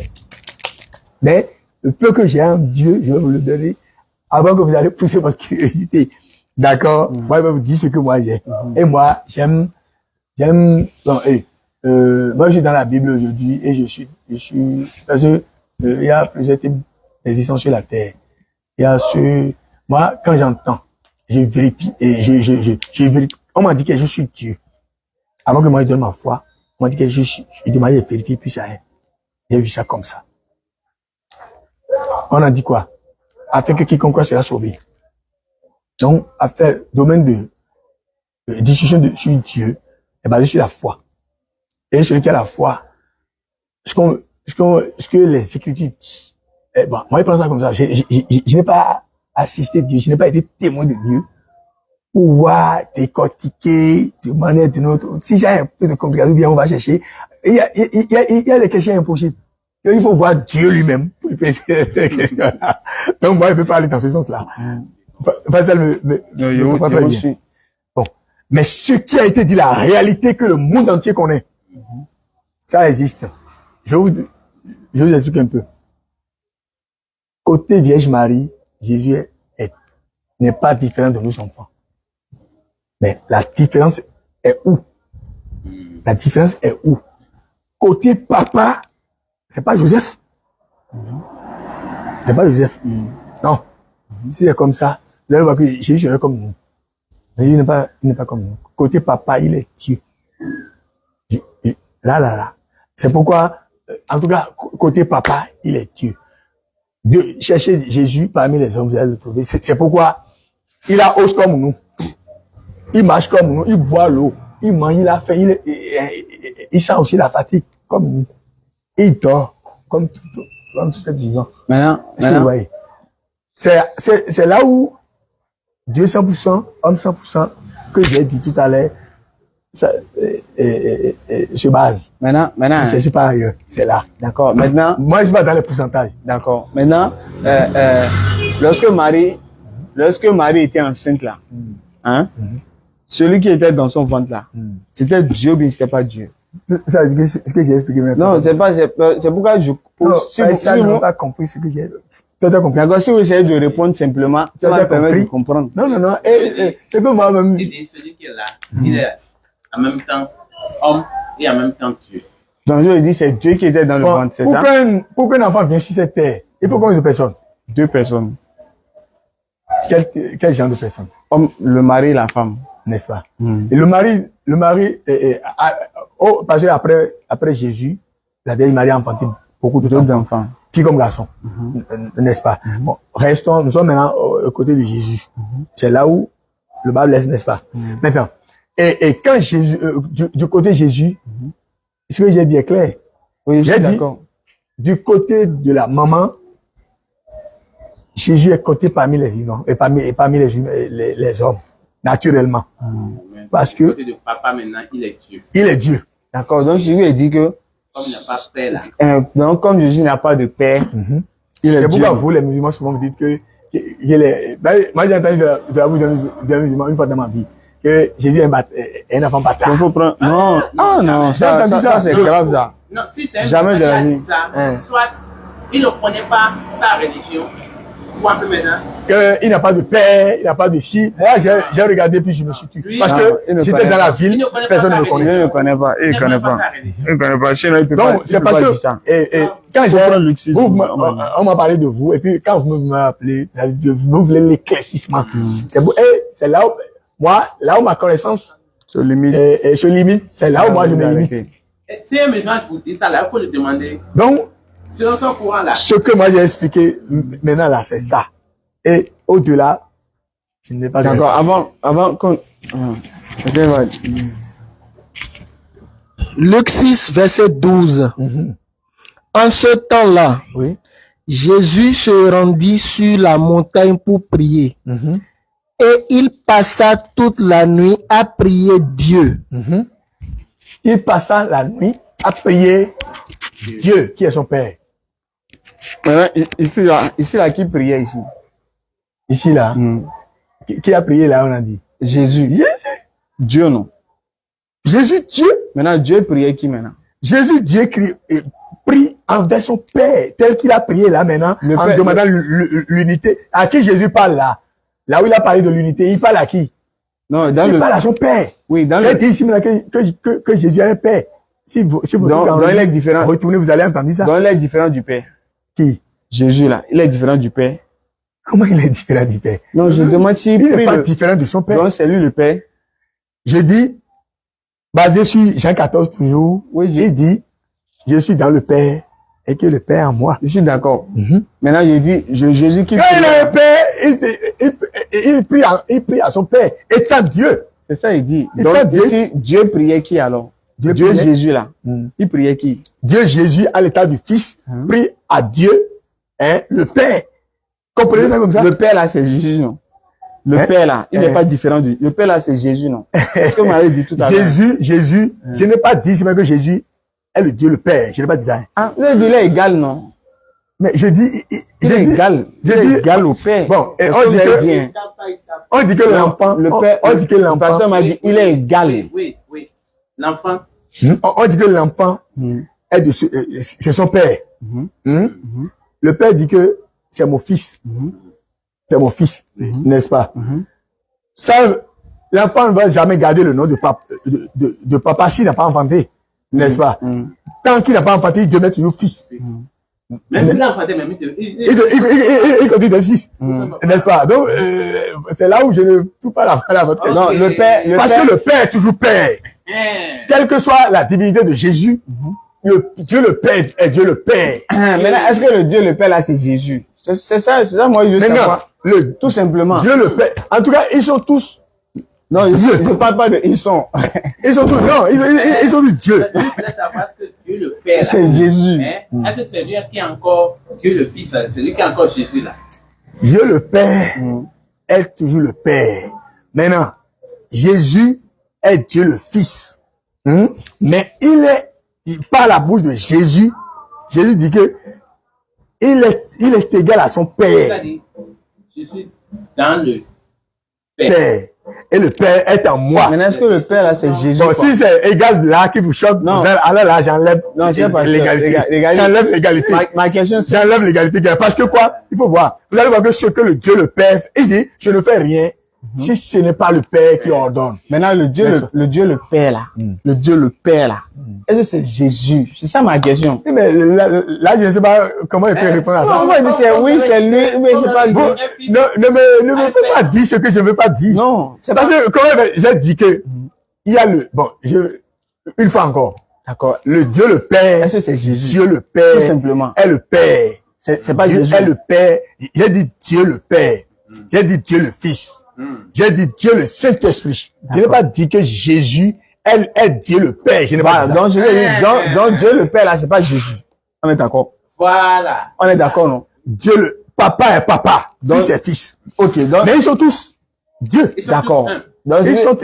mais le peu que j'ai en Dieu, je vais vous le donner avant que vous allez pousser votre curiosité. D'accord? Moi, je vais vous dire ce que moi j'ai. Et moi, j'aime, moi, je suis dans la Bible aujourd'hui et je suis, parce que, il y a plusieurs types d'existence sur la terre. Il y a moi, quand j'entends, je vérifie, et je vérifie. On m'a dit que je suis Dieu. Avant que moi, je donne ma foi, on m'a dit que je demande de vérifier, puis ça est. J'ai vu ça comme ça. On a dit quoi? Afin que quiconque sera sauvé. Donc, affaire, domaine de discussion sur Dieu, est basé sur la foi. Et celui qui a la foi, ce que les Écritures disent, bon, moi, je prends ça comme ça. Je n'ai pas assisté Dieu, je n'ai pas été témoin de Dieu pour voir décortiquer de manière d'une autre. Si j'ai un peu de complication, bien, on va chercher. Il y a des questions impossibles. Il faut voir Dieu lui-même pour lui poser les questions-là. Donc, moi, je ne peux pas aller dans ce sens-là. Faisal me comprend très bien. Bon. Mais ce qui a été dit, la réalité que le monde entier connaît, ça existe. Je vous explique un peu. Côté Vierge Marie, Jésus n'est pas différent de nos enfants. Mais la différence est où? La différence est où? Côté papa, c'est pas Joseph. C'est pas Joseph. Non. Si c'est comme ça, vous allez voir que Jésus serait comme nous. Mais il n'est pas comme nous. Côté papa, il est Dieu. Là. C'est pourquoi, en tout cas, côté papa, il est Dieu. De chercher Jésus parmi les hommes, vous allez le trouver. C'est pourquoi il a os comme nous. Il marche comme nous, il boit l'eau, il mange, il a faim, il sent aussi la fatigue comme nous. Il dort comme tout être vivant. Maintenant, vous voyez? C'est là où Dieu 100%, homme 100%, que j'ai dit tout à l'heure, se base. Maintenant, je ne suis pas ailleurs, c'est là. D'accord. Maintenant, moi, je suis pas dans les pourcentages. D'accord. Maintenant, lorsque Marie était enceinte là, celui qui était dans son ventre là, c'était Dieu ou bien c'était pas Dieu? Ça, c'est ce que j'ai expliqué maintenant. Non, c'est pourquoi je pose. Si vous n'avez pas compris ce que j'ai. Tu as compris. D'accord, si vous essayez de répondre simplement, ça va permettre de comprendre. Non. C'est que moi-même. Celui qui est là, il est en même temps homme et en même temps Dieu. Donc je dis c'est Dieu qui était dans le ventre, c'est ça? Pour qu'un enfant vienne sur cette terre, il faut combien de personnes? 2 personnes. Quel genre de personnes? Le mari et la femme. n'est-ce pas? Et le mari, parce que après Jésus, la Vierge Marie a enfanté beaucoup d'autres enfants, filles comme garçons, n'est-ce pas? Bon, restons, nous sommes maintenant au côté de Jésus. C'est là où le Bible laisse, n'est-ce pas? Maintenant, et quand Jésus, du côté de Jésus, ce que j'ai dit est clair. Oui, je J'ai suis dit, d'accord. du côté de la maman, Jésus est compté parmi les vivants et parmi les hommes, naturellement. Parce que Côté de papa maintenant, il est Dieu. il est Dieu. D'accord. Donc, Jésus a dit que, Comme il n'a pas père là. donc, comme Jésus n'a pas de père, il est C'est Dieu. pourquoi vous, les musulmans, souvent vous dites que moi, j'ai entendu de la bouche d'un musulman une fois dans ma vie que Jésus est un enfant bâtard. Donc, faut prendre, non, non, jamais. ça, c'est grave, ça. Non, si c'est un Jamais de la qui a vie. dit ça, Hein. soit il ne connaît pas sa religion, ou un peu maintenant. Qu'il n'a pas de père, il n'a pas de ci. Moi, j'ai regardé puis je me suis tué. Lui, Parce non, il ne que j'étais connaît dans la pas. ville, Il ne connaît pas personne ne sa me Il connaît. ne connaît pas, il ne connaît pas. sa religion. Il ne connaît pas, sinon il peut pas, Donc, il c'est peut parce pas dire que, ça. quand Faut prendre l'excuse. on m'a parlé de vous, et puis quand vous m'appelez, vous voulez l'éclaircissement. C'est bon, c'est là où, moi, là où ma connaissance Se limite. se limite, c'est là où moi je me limite. Et si un musulman vous dit ça là, il faut le demander. Donc, Selon son courant là. ce que moi j'ai expliqué maintenant là, c'est ça. Et au-delà, je n'ai pas de D'accord, avant qu'on, ok, vas-y. Luc 6, verset 12. En ce temps-là, Oui. Jésus se rendit sur la montagne pour prier. Et il passa toute la nuit à prier Dieu. Il passa la nuit à prier Dieu, qui est son Père. Maintenant, ici là, qui priait ici? Ici là, qui a prié là, on a dit. Jésus. Jésus. Dieu, non. Jésus, Dieu. Maintenant, Dieu priait qui maintenant? Jésus, Dieu prie envers son Père, tel qu'il a prié là maintenant, Le en Père- demandant l'unité. À qui Jésus parle là? Là où il a parlé de l'unité, il parle à qui? Non, dans Il le, parle à son Père. oui, dans J'ai le, dit ici maintenant que Jésus a un Père. Si vous Dans il est différent. retournez, vous allez entendre ça. donc il est différent du Père. Qui? Jésus là, il est différent du Père. Comment il est différent du Père? Non, je demande s'il Il n'est prie pas le, différent de son Père. donc c'est lui le Père. Je dis, basé sur Jean 14 toujours, Oui, il dit, je suis dans le Père et que le Père en moi. je suis d'accord. Maintenant, je dis, Jésus qui Quand il prie. a un Père, il prie à son Père, étant Dieu. C'est ça, il dit. Et Donc, quand Dieu- ici, Dieu priait qui alors? Dieu Dieu priait- Jésus là. Il priait qui? Dieu Jésus, à l'état du Fils, prie à Dieu, le Père. Comprenez ça comme ça? Le Père là, c'est Jésus, non? Le Hein? Père là, il n'est pas différent du, le Père là, c'est Jésus, non? C'est ce que vous m'avez dit tout à l'heure. Jésus, je n'ai pas dit, c'est même que Jésus est le Dieu, le Père. Je n'ai pas dit ça. Ah, vous avez dit, il est égal, non? Mais je dis, Il est égal. Il j'ai est dit- égal au Père. Bon, et C'est ce on que dit vous avez que- dit, hein. on dit que Non, l'enfant, le Père, on dit que le l'enfant, pasteur m'a dit, il est égal. Oui. L'enfant. on dit que l'enfant est de c'est son père. Le père dit que c'est mon fils. C'est mon fils, n'est-ce pas? Ça, l'enfant ne va jamais garder le nom de papa, de papa s'il n'a pas enfanté, n'est-ce pas? Tant qu'il n'a pas enfanté, il demeure toujours fils. Même s'il a enfanté, même Il continue d'être fils, n'est-ce pas? Donc, c'est là où je ne peux pas la votre question. Non, le Père, Parce que le père est toujours père. Hein. Quelle que soit la divinité de Jésus, Dieu le Père est Dieu le Père. maintenant, est-ce que le Dieu, le Père là, c'est Jésus? C'est ça, moi, je veux Maintenant, savoir. Tout simplement. Dieu le Père. En tout cas, ils sont tous. Non, je ne parle pas de ils sont. Ils sont tous. Non, ils sont tous Dieu. Je voulais savoir ce que Dieu le Père. là, C'est Jésus. hein, est-ce que c'est lui qui est encore Dieu le Fils, c'est lui qui est encore Jésus là? Dieu le Père est toujours le Père. Maintenant, Jésus est Dieu le Fils. Mais par la bouche de Jésus, Jésus dit que il est égal à son Il a Père. dit, je suis dans le Père. Père. Et le Père est en moi. Maintenant, est-ce que le Père là, c'est Jésus? Bon, quoi? si c'est égal là qui vous choque, Non. alors là, j'enlève Non, c'est pas ça. l'égalité. L'égalité. J'enlève l'égalité. Ma question, c'est, J'enlève l'égalité. Parce que quoi? Il faut voir. Vous allez voir que ce que le Dieu le Père, il dit, je ne fais rien si ce n'est pas le Père qui ordonne. Maintenant, le Dieu le Père là, le Dieu le Père là, est-ce que c'est Jésus? C'est ça ma question. Oui, mais là, je ne sais pas comment il peut répondre à ça. Non, moi, je dis c'est oui, c'est lui, mais c'est pas lui. Ne me fais pas dire ce que je ne veux pas dire. Non, c'est Parce pas... que quand même, j'ai dit que il y a une fois encore, D'accord. le Dieu le Père, Est-ce que c'est Jésus? Dieu le Père, Tout simplement. est le Père. C'est pas Dieu Jésus. est le Père. J'ai dit Dieu le Père. J'ai dit Dieu le Fils. J'ai dit Dieu le Saint-Esprit. Je n'ai pas dit que Jésus est Dieu le Père. Je n'ai pas Voilà, dit ça. donc je vais dire, donc Dieu le Père là, c'est pas Jésus. On est d'accord? Voilà. On est d'accord, non? Dieu le Papa est Papa. Donc- Fils est Fils. Ok, donc, Mais ils sont tous Dieu. Ils sont d'accord. tous un. Donc, je Ils vais- sont,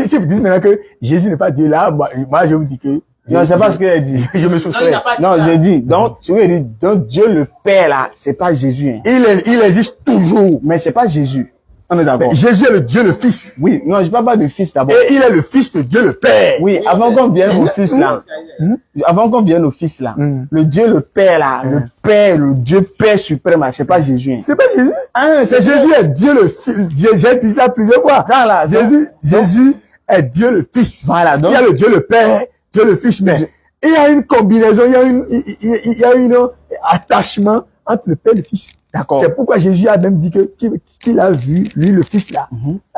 si vous dites maintenant que Jésus n'est pas Dieu là, moi je vous dis que non, c'est pas ce qu'il a dit. je me Non, il soustrais. n'a pas dit Non, ça. je dis, donc, tu veux dire, donc Dieu le Père là, c'est pas Jésus, hein. Il existe toujours. Mais c'est pas Jésus. On est d'accord? Mais Jésus est le Dieu le Fils. Oui, non, je parle pas de fils d'abord. Et il est le Fils de Dieu le Père. Oui, avant qu'on vienne au fils là, avant qu'on vienne au fils là, le Dieu le Père là, le Père, le Dieu Père suprême là, c'est pas Jésus, hein. C'est pas Jésus. Ah, C'est Jésus est Dieu le Fils. J'ai dit ça plusieurs fois. Voilà, donc- Jésus est Dieu le Fils. Voilà, donc- il y a le Dieu le Père, Dieu le Fils, mais il y a une combinaison, il y a une attachement entre le Père et le Fils. D'accord. C'est pourquoi Jésus a même dit qu'il a vu, lui, le Fils là.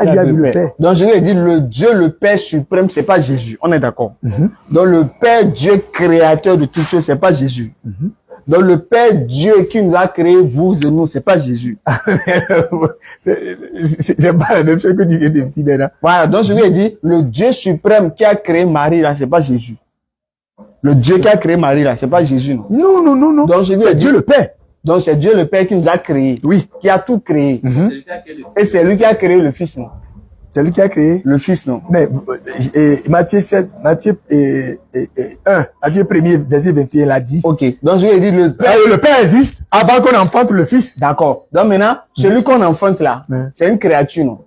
Il a vu le Père. Donc je lui ai dit, le Dieu le Père suprême, c'est pas Jésus. On est d'accord? Donc le Père Dieu créateur de toutes choses, c'est pas Jésus. Donc le Père Dieu qui nous a créé, vous et nous, c'est pas Jésus. C'est pas la même chose que dit des petits Bernard. Voilà, donc je lui ai dit, le Dieu suprême qui a créé Marie là, c'est pas Jésus. Le Dieu qui a créé Marie là, c'est pas Jésus, non. Non. Donc je lui ai C'est dit, Dieu le Père. donc c'est Dieu le Père qui nous a créé, Oui. qui a tout créé. Celui qui a créé le- Et c'est lui qui a créé le Fils, non. C'est lui qui a créé. Le Fils, non. Mais Matthieu 7, Matthieu 1, Matthieu 1er, verset 21 l'a dit. Ok, donc je lui ai dit, le Père. Le Père existe avant qu'on enfante le Fils. D'accord. Donc maintenant, celui qu'on enfante là, Ouais. c'est une créature, non.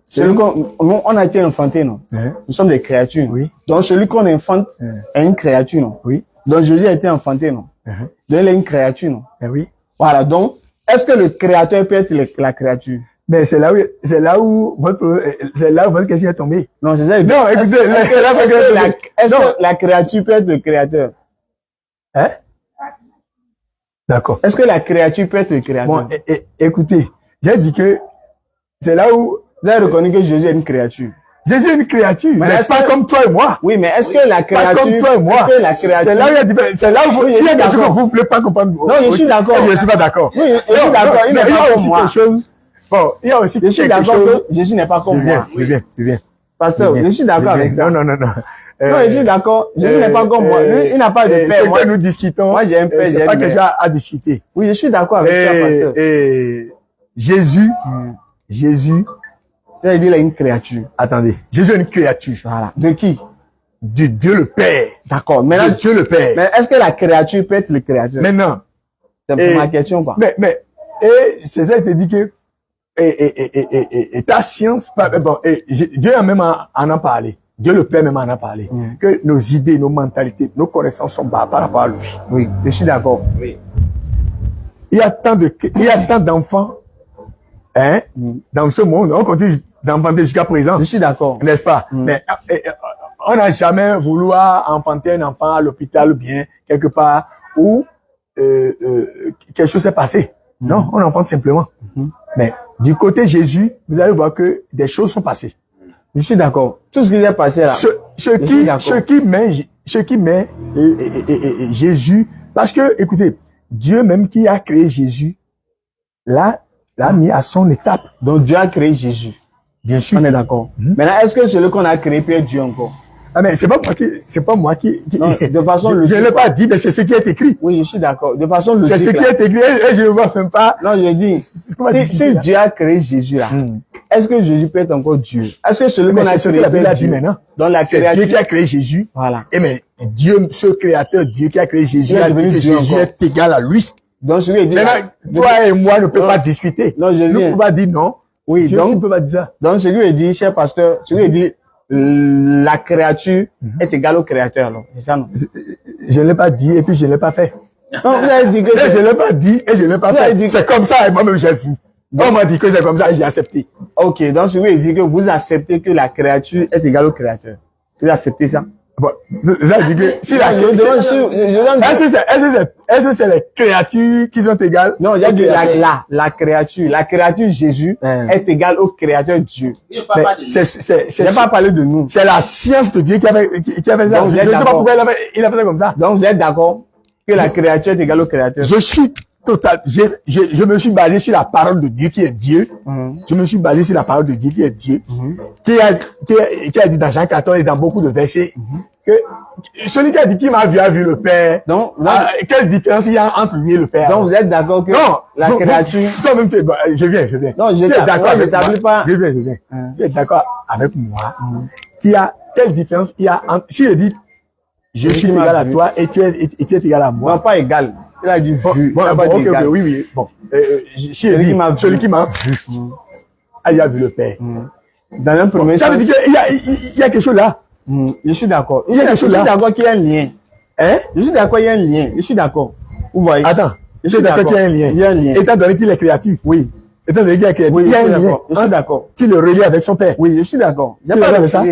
Celui qu'on, nous, on a été enfanté, non. Hein? Nous sommes des créatures. Oui. Donc celui qu'on enfante est une créature, non. Oui. Donc Jésus a été enfanté, non. Uh-huh. Donc il est une créature, non. Eh oui. Voilà. Donc, est-ce que le créateur peut être la créature? Mais c'est là où votre question est tombée. Non, c'est ça. Non, écoutez, Est-ce que la créature peut être le créateur? Hein? D'accord. Est-ce que la créature peut être le créateur? Bon, écoutez, j'ai dit que c'est là où Vous avez reconnu que Jésus est une créature. Jésus est une créature, mais est-ce pas que- comme toi et moi. Oui, mais est-ce que la Pas créature, comme toi et moi. est-ce que la créature, C'est là où il y a différence. C'est là où Oui, il y a je suis quelque chose que d'accord. vous ne voulez pas comprendre. Non, je suis d'accord. Je ne suis pas d'accord. Oui, je suis d'accord. Il mais n'est il y pas a comme aussi moi. quelque chose. Bon, il y a aussi Je suis quelque d'accord chose. que Jésus n'est pas comme moi. Je viens. Pasteur, je suis d'accord avec ça. Non. Non, je suis d'accord. Jésus n'est pas comme moi. Lui, il n'a pas de père. Ce Moi, que nous discutons, moi, j'ai un père, j'ai c'est un pas quelque mère. chose à discuter. Oui, je suis d'accord avec ça, pasteur. Jésus, J'ai dit, il est une créature. attendez, Jésus est une créature Voilà. De qui? du Dieu le Père. D'accord. De Maintenant, Dieu le Père. mais est-ce que la créature peut être le créateur? Maintenant, C'est ma question, quoi. et c'est ça, il te dit que, et ta science, Dieu a même en a parlé. Dieu le Père même en a parlé. Que nos idées, nos mentalités, nos connaissances sont bas par rapport à lui. Oui, je suis d'accord. Il y a tant d'enfants, hein, dans ce monde. On continue d'enfanter jusqu'à présent. Je suis d'accord. N'est-ce pas? Mais on n'a jamais voulu enfanter un enfant à l'hôpital ou bien quelque part où quelque chose s'est passé. Non, on enfante simplement. Mais du côté Jésus, vous allez voir que des choses sont passées. Je suis d'accord. Tout ce qui s'est passé là. Ce qui met Jésus, parce que, écoutez, Dieu même qui a créé Jésus, l'a mis à son étape. Donc Dieu a créé Jésus. Bien sûr. On est d'accord. Maintenant, est-ce que celui qu'on a créé peut être Dieu encore? Ah, mais c'est pas moi qui Non, de façon je logique. ne l'ai pas dit, mais c'est ce qui est écrit. Oui, je suis d'accord. De façon logique. C'est ce qui là. est écrit et je ne vois même pas. Non, je dis, C'est ce qu'on va discuter, si là. Dieu a créé Jésus là, est-ce que Jésus peut être encore Dieu? Est-ce que celui Mais qu'on a c'est ce que créé la peut Bible a être dit Dieu? maintenant. Donc la C'est Dieu qui a créature, créé Jésus. voilà. Et mais Dieu, ce créateur, Dieu qui a créé Jésus, Il est a dit devenu que Dieu Jésus encore. est égal à lui. Donc je lui ai dit, Maintenant, toi et moi ne peut pas discuter. Non, je Nous ne viens. pouvons pas dire non. Oui, Dieu donc- ne peut pas dire ça. Donc je lui ai dit, cher pasteur, je lui ai dit, la créature est égale au créateur, là. C'est ça, non? Je ne l'ai pas dit et puis je ne l'ai pas fait. Non, vous avez dit que Et je ne l'ai pas dit et je ne l'ai pas Vous avez fait. dit- C'est comme ça et moi-même j'ai vu. On m'a dit que c'est comme ça, j'ai accepté. Ok, donc ce qui veut dire que vous acceptez que la créature est égale au créateur. Vous acceptez ça? Bon, ça dit que si la est-ce que c'est les créatures qui sont égales? Non, il y a la créature. La créature Jésus est égale au créateur Dieu. Il ne J'ai pas parlé de nous. C'est la science de Dieu qui a fait ça. Donc, Je ne sais pas pourquoi il a fait ça comme ça. Donc vous êtes d'accord que la créature est égale au créateur? Je suis total. Je me suis basé sur la parole de Dieu qui est Dieu. Je me suis basé sur la parole de Dieu qui est Dieu. Qui a dit dans Jean 14 et dans beaucoup de versets que celui qui a dit qui m'a vu a vu le Père. Donc, quelle différence il y a entre lui et le Père? donc vous êtes d'accord que la créature... Toi-même, je viens. Non, je t'établis pas. Je viens. Tu es d'accord avec moi quelle différence il y a entre... Si je dis je suis égal à toi et tu es égal à moi. Non, pas égal. Il a dit vu. Bon, oui. Bon. Si je dis celui qui m'a vu, il a vu le Père. Dans un premier ça sens... veut dire qu'il y a quelque chose là. Je suis d'accord. Je suis d'accord qu'il y a un lien. Hein? Je suis d'accord qu'il y a un lien. Je suis d'accord. Vous voyez? Attends. Je suis d'accord qu'il y a un lien. Il y a un lien. Étant donné qu'il est créature. Oui. Étant donné qu'il est créature. Oui, il y a un lien. Je suis d'accord. Qui le relie avec son Père. Oui, je suis d'accord. Tu es d'accord avec ça?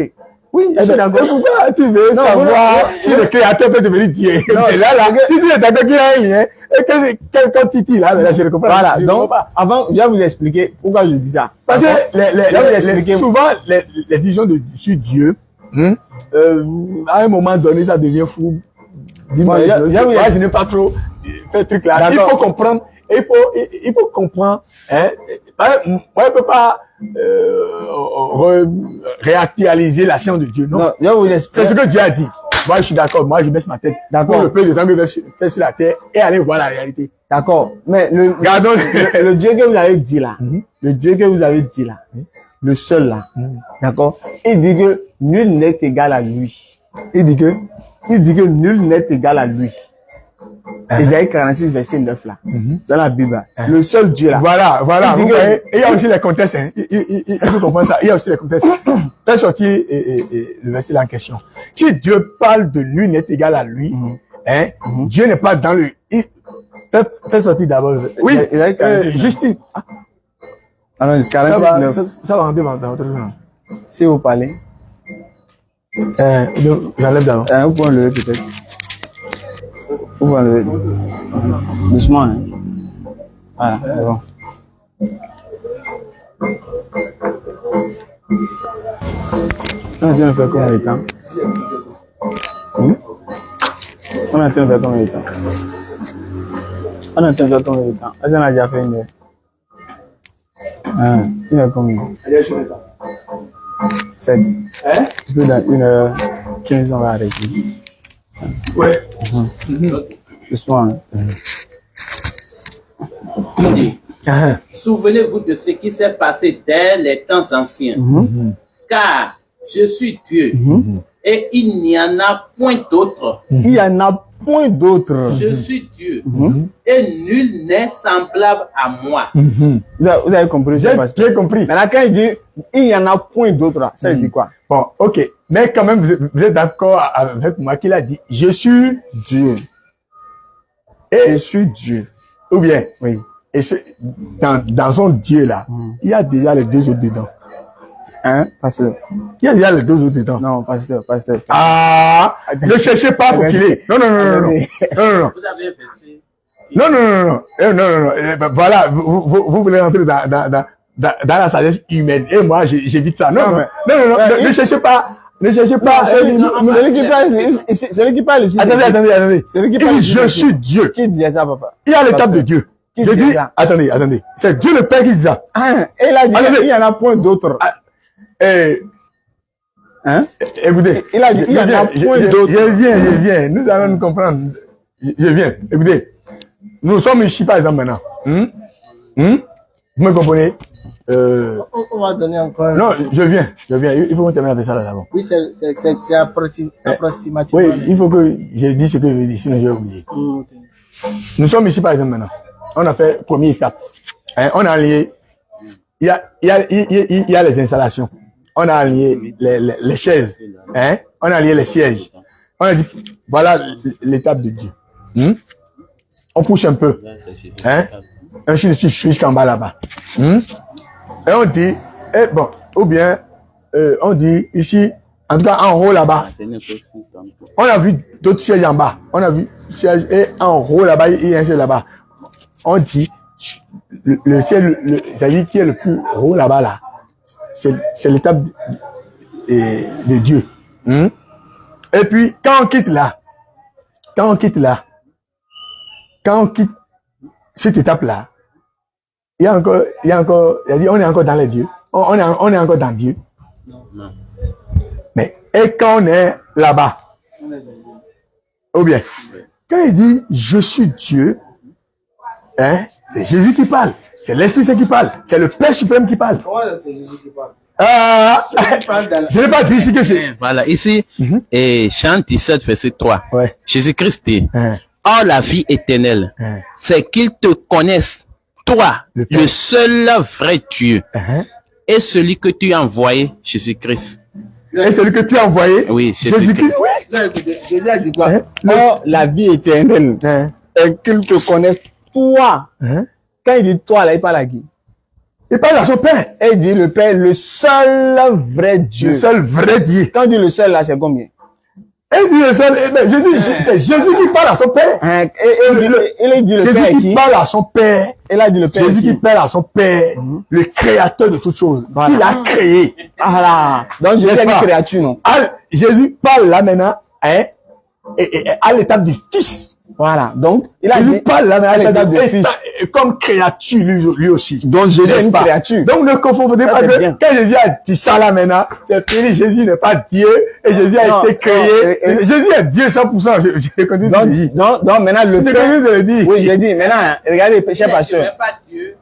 Oui, je suis d'accord. Pourquoi tu veux savoir si le créateur peut devenir Dieu? Non, tu dis d'accord qu'il y a un lien. Et quand Titi là, je le comprends. Voilà. Donc, avant, je vais vous expliquer pourquoi je dis ça. Parce que souvent, les visions sur Dieu, à un moment donné, ça devient fou. Dis-moi, je n'ai pas trop fait truc là. Il faut comprendre. Il faut comprendre. On ne peut pas réactualiser la science de Dieu. Non, c'est ce que Dieu a dit. Moi, je suis d'accord. Moi, je baisse ma tête. D'accord. Pour le peu de temps que je vais faire sur la terre et aller voir la réalité. D'accord. Mais le Dieu que vous avez dit là, le Dieu que vous avez dit là, le seul là, d'accord, il dit que nul n'est égal à lui. Il dit que nul n'est égal à lui. Ésaïe 46, verset 9 là, dans la Bible. Le seul Dieu là. Voilà. Il y a aussi les contextes. Il faut comprendre ça. Il y a aussi les contextes. Fais sortir le verset là en question. Si Dieu parle de nul n'est égal à lui, Dieu n'est pas dans le... Fais sortir d'abord. Oui, Justine. Alors, 46, ça va rentrer dans votre langue. Si vous parlez. J'enlève d'abord. Vous pouvez enlever peut-être. Vous pouvez enlever. Doucement. Hein. Voilà, c'est bon. On a fait combien de temps? On a fait combien de temps? On a fait combien de temps? On a déjà fait une heure. Il y a combien? 7. Plus dans 1h15, on va arrêter. Ouais. Doucement. Souvenez-vous de ce qui s'est passé dès les temps anciens. Car je suis Dieu et il n'y en a point d'autre. Il n'y en a point d'autre. Je suis Dieu et nul n'est semblable à moi. Vous avez compris? J'ai compris. Maintenant, quand il dit il n'y en a point d'autre, ça veut dire quoi? Bon, ok. Mais quand même, vous êtes d'accord avec moi qu'il a dit je suis Dieu. Et je suis Dieu. Ou bien, oui. Et dans son Dieu là, il y a déjà les deux autres dedans. Hein, pasteur? Il y a déjà les deux autres dedans. Non, pasteur. Ah, ne cherchez pas à faufiler. Non. Vous avez versé. Non. Voilà, vous voulez rentrer dans la sagesse humaine. Et moi, j'évite ça. Non. Ne cherchez pas. Celui qui parle ici. Attendez. Celui qui parle ici. Je suis Dieu. Qui dit ça, papa? Il y a l'étape de Dieu. Qui dit ça? Attendez. C'est Dieu le Père qui dit ça. Et là, il n'y en a point d'autre. Écoutez. Il a dit, il y en a point d'autre. Je viens. Nous allons nous comprendre. Je viens. Écoutez. Nous sommes ici, par exemple, maintenant. Vous me comprenez? On va donner encore. Non, je viens. Il faut qu'on termine avec ça là d'abord. Oui, c'est approximativement. Oui, il faut que je dise ce que je veux dire, sinon je vais oublier. Okay. Nous sommes ici, par exemple, maintenant. On a fait première étape. On a lié. Il y a les installations. On a lié les chaises. On a lié les sièges. On a dit, voilà l'étape de Dieu. On pousse un peu. ainsi de suite jusqu'en bas là-bas. Et on dit, bon, ou bien, on dit ici, en tout cas en haut là-bas, on a vu d'autres sièges en bas. On a vu siège et en haut là-bas, il y a un siège là-bas. On dit, le ciel, c'est-à-dire qui est le plus haut là-bas là, c'est l'étape de Dieu. Et puis, quand on quitte cette étape-là, il y a encore, il a dit, on est encore dans les dieux. On est encore dans Dieu. Mais, et quand on est là-bas, ou bien, quand il dit, je suis Dieu, hein, c'est Jésus qui parle. C'est l'Esprit Saint qui parle. C'est le Père suprême qui parle. C'est Jésus qui parle. Je n'ai pas dit ici que c'est... Voilà, ici, et Jean 17, verset 3. Ouais. Jésus-Christ dit, or la vie éternelle, c'est qu'ils te connaissent, toi, le seul vrai Dieu, et celui que tu as envoyé, Jésus-Christ. Et celui que tu as envoyé, Oui, Jésus-Christ, oui. Jésus a dit quoi? Or, la vie éternelle, est qu'ils te connaissent, toi. Quand il dit toi, là, il parle à qui? Il parle à son Père. Et il dit le Père, le seul vrai Dieu. Le seul vrai Dieu. Quand il dit le seul, là, c'est combien? Et il dit le seul, je dis, c'est Jésus qui parle à son Père. Il dit le Jésus Père qui parle à son Père. Il a dit le Père. Jésus qui parle à son Père, le créateur de toutes choses. Voilà. Il a créé. Ah là. Donc, Jésus est une créature, non? Jésus parle là maintenant, hein, et à l'étape du Fils. Voilà. Donc, il a Jésus dit, parle là maintenant à l'étape du Fils. Fils. Comme créature, lui aussi. Donc, Jésus est N'est-ce une pas? créature. Donc, ne confondez Ça, pas c'est que bien. quand Jésus a dit ça là maintenant, c'est fini. Jésus n'est pas Dieu et Jésus a Non, été créé. non, Jésus est Dieu 100%. Je continue de le dire. donc, maintenant, le Je Père. continue de le dire. Oui, j'ai dit, maintenant, regardez, cher pasteur. pas Dieu,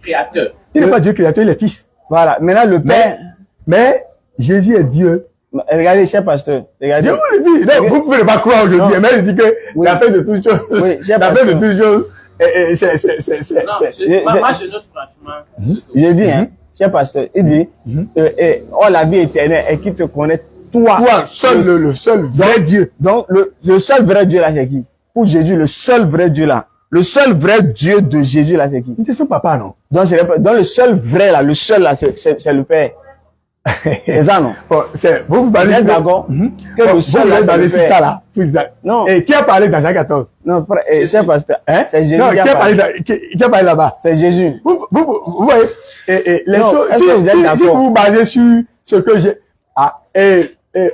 créateur. Il n'est pas Dieu créateur, il est Fils. Voilà. Maintenant, le Père. Mais Jésus est Dieu. Regardez, cher pasteur. Je Regardez. vous le dis. Non, vous ne pouvez pas croire aujourd'hui. Non. Mais je dis que Oui. la paix de toutes choses, Oui, cher la paix de pasteur. toutes choses, c'est, Moi, je note franchement. J'ai dit, hein, cher pasteur, il dit, oh, la vie éternelle est qui te connaît, toi. toi, seul, le seul vrai Dieu. Donc, le seul vrai Dieu là, c'est qui? Pour Jésus, le seul vrai Dieu là. Le seul vrai Dieu de Jésus là, c'est qui? C'est son papa, non? Donc, le seul vrai là, le seul là, c'est le Père. C'est ça, non? Bon, vous Vous parlez êtes d'accord? Que le seul là, c'est le sur ça, Père. là. Non. Et qui a parlé dans Jean 14? Non, frère, cher pasteur, Hein? c'est Jésus Non, qui a parlé. qui a parlé là-bas? C'est Jésus. Vous voyez, les Non, choses, est-ce que vous êtes si d'accord? vous vous basez sur ce que j'ai,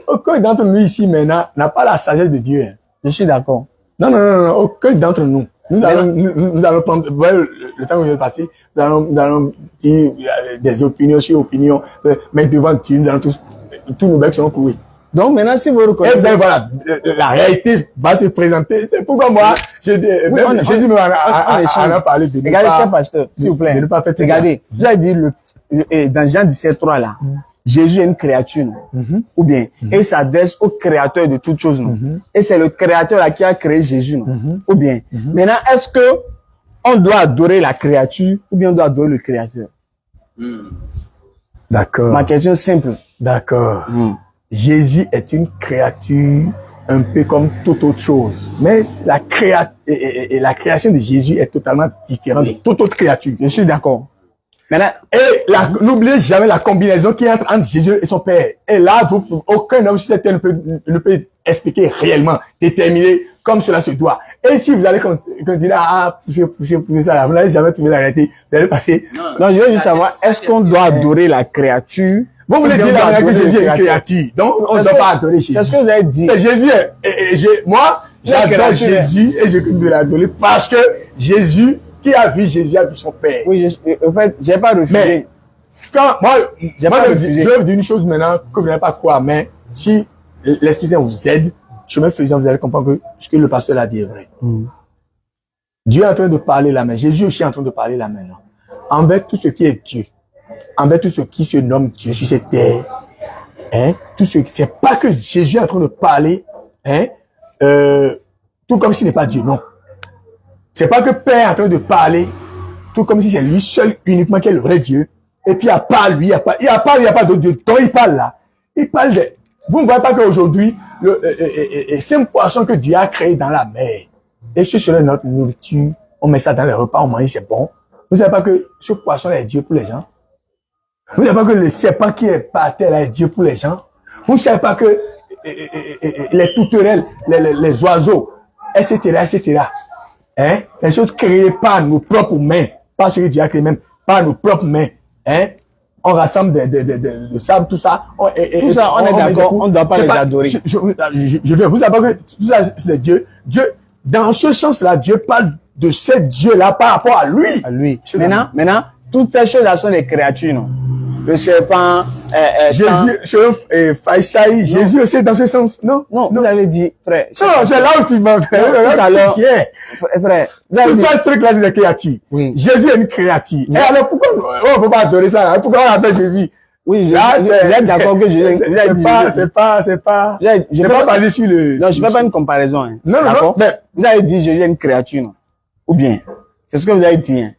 aucun d'entre nous ici maintenant n'a pas la sagesse de Dieu. Hein. Je suis d'accord. Non, aucun d'entre nous. Nous allons prendre, vous voyez, le temps que je vais passer, nous allons dire des opinions sur opinions, mais devant Dieu, nous allons tous nos becs seront cloués. Donc maintenant, si vous Et reconnaissez, bien voilà, la réalité va se présenter. C'est pourquoi moi, Jésus me a parlé de regardez, cher pasteur, s'il vous plaît. de ne pas faire Regardez, vous avez dit dans Jean 17:3 là, Jésus est une créature, non? Ou bien, et il s'adresse au créateur de toutes choses, non? Et c'est le créateur là qui a créé Jésus, non? Ou bien, maintenant, est-ce que on doit adorer la créature ou bien on doit adorer le créateur? D'accord. Ma question est simple. D'accord. Jésus est une créature un peu comme toute autre chose. Mais la création de Jésus est totalement différente de toute autre créature. Je suis d'accord. Maintenant, Et n'oubliez jamais la combinaison qui est entre Jésus et son Père. Et là, aucun homme sur cette terre ne peut expliquer réellement, déterminer comme cela se doit. Et si vous allez continuer à pousser ça là, vous n'allez jamais trouver la réalité. Vous allez passer. non, je veux juste savoir, est-ce qu'on doit adorer la créature? Vous voulez dire que Jésus est une créature. Donc, on ne doit pas adorer Jésus. C'est ce que vous avez dit. Et Jésus moi, j'adore Jésus et je continue de l'adorer parce que Jésus, qui a vu Jésus, a vu son Père. Oui, en fait, j'ai pas refusé. Mais, quand, moi, J'ai pas je refusé. vais vous dire une chose maintenant que vous n'allez pas croire, mais si l'Esprit Saint vous aide, chemin faisant, vous allez comprendre que ce que le pasteur a dit est vrai. Dieu est en train de parler là, mais Jésus aussi est en train de parler là maintenant. Envers tout ce qui est Dieu, envers tout ce qui se nomme Dieu sur cette terre, hein, c'est pas que Jésus est en train de parler, hein, tout comme s'il n'est pas Dieu, non. C'est pas que Père est en train de parler, tout comme si c'est lui seul uniquement qui est le vrai Dieu. Et puis, à part lui, il n'y a pas d'autre Dieu. Donc, il parle là. Il parle de, vous ne voyez pas qu'aujourd'hui, c'est un poisson que Dieu a créé dans la mer. Et ce serait notre nourriture. On met ça dans les repas, on mange, c'est bon. Vous savez pas que ce poisson est Dieu pour les gens? Vous savez pas que le serpent qui est par terre là est Dieu pour les gens? Vous savez pas que les tourterelles, les oiseaux, etc., etc., hein, les choses créées par nos propres mains, pas ce que Dieu a créé même, par nos propres mains, hein, on rassemble de sable, tout ça. Tout ça, on est d'accord, on ne doit pas les adorer. Je veux, vous savez pas que tout ça, c'est Dieu. Dieu, dans ce sens-là, Dieu parle de ce Dieu-là par rapport à lui. À lui. Maintenant, toutes ces choses-là sont des créatures, non? Le serpent, Jésus, Faïsaï, Jésus aussi dans ce sens, non? Non, vous avez dit, frère. Non, c'est là où tu m'as fait. Alors, frère, tout ça, le truc là, c'est des créatures. Oui. Jésus est une créature. Et alors, pourquoi on ne peut pas adorer ça, là? Pourquoi on appelle Jésus? Oui, là, vous êtes d'accord que Jésus c'est pas basé sur le... Non, je ne fais pas une comparaison, hein. Non, mais vous avez dit Jésus est une créature, non? Ou bien? C'est ce que vous avez dit, hein.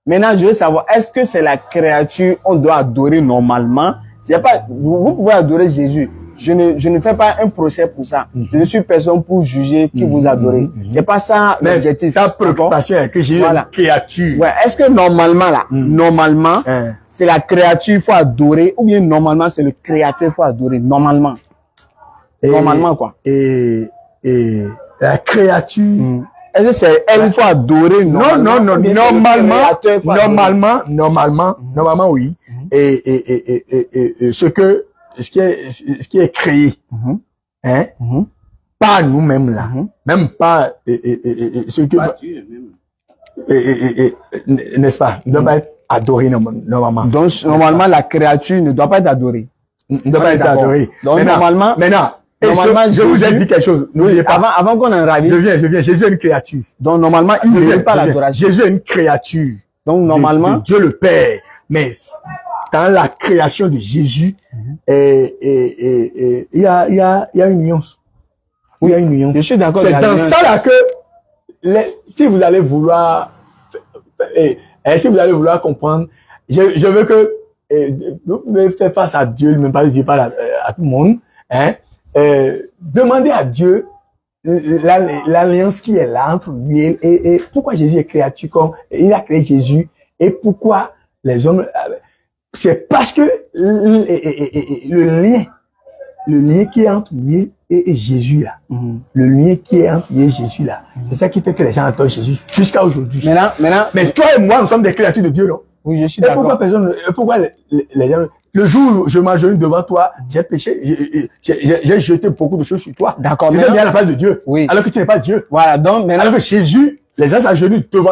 Maintenant, je veux savoir, est-ce que c'est la créature on doit adorer normalement? Vous pouvez adorer Jésus. Je ne fais pas un procès pour ça. Je ne suis personne pour juger qui vous adorez. C'est pas ça l'objectif. Ta préoccupation est que Jésus est une créature. Ouais. Est-ce que normalement, là, normalement, c'est la créature qu'il faut adorer, ou bien normalement, c'est le créateur qu'il faut adorer? Normalement. Normalement, quoi. Et la créature, est-ce que c'est elle qu'il faut adorer? Non, normalement, oui. Et ce qui est créé, hein, pas nous-mêmes là, même pas, ce que, n'est-ce pas, ne doit pas être adoré normalement. Donc, normalement, la créature ne doit pas être adorée. Ne doit pas être adorée. Donc, normalement, je vous ai dit quelque chose. N'oubliez pas. Avant qu'on en ravisse. Je viens. Jésus est une créature. Donc, normalement, il ne veut pas l'adoration. Jésus est une créature. Donc, normalement. De Dieu le Père. Mais, dans la création de Jésus, il y a une nuance. Oui, il y a une nuance. Je suis d'accord. C'est dans ça là que, si vous allez vouloir comprendre, je veux que, vous pouvez faire face à Dieu, même pas Dieu parle à tout le monde, hein. Demandez à Dieu l'alliance qui est là entre lui et pourquoi Jésus est créature comme il a créé Jésus et pourquoi les hommes, c'est parce que le lien qui est entre lui et Jésus là, le lien qui est entre lui et Jésus là, c'est ça qui fait que les gens adorent Jésus jusqu'à aujourd'hui. Maintenant, mais toi et moi, nous sommes des créatures de Dieu, non? Oui, je suis d'accord. Pourquoi les gens, le jour où je m'agenouille devant toi, j'ai péché, j'ai jeté beaucoup de choses sur toi. D'accord. Tu es bien à la face de Dieu. Oui. Alors que tu n'es pas Dieu. Voilà. Donc, maintenant. Alors que Jésus, les gens s'agenouillent devant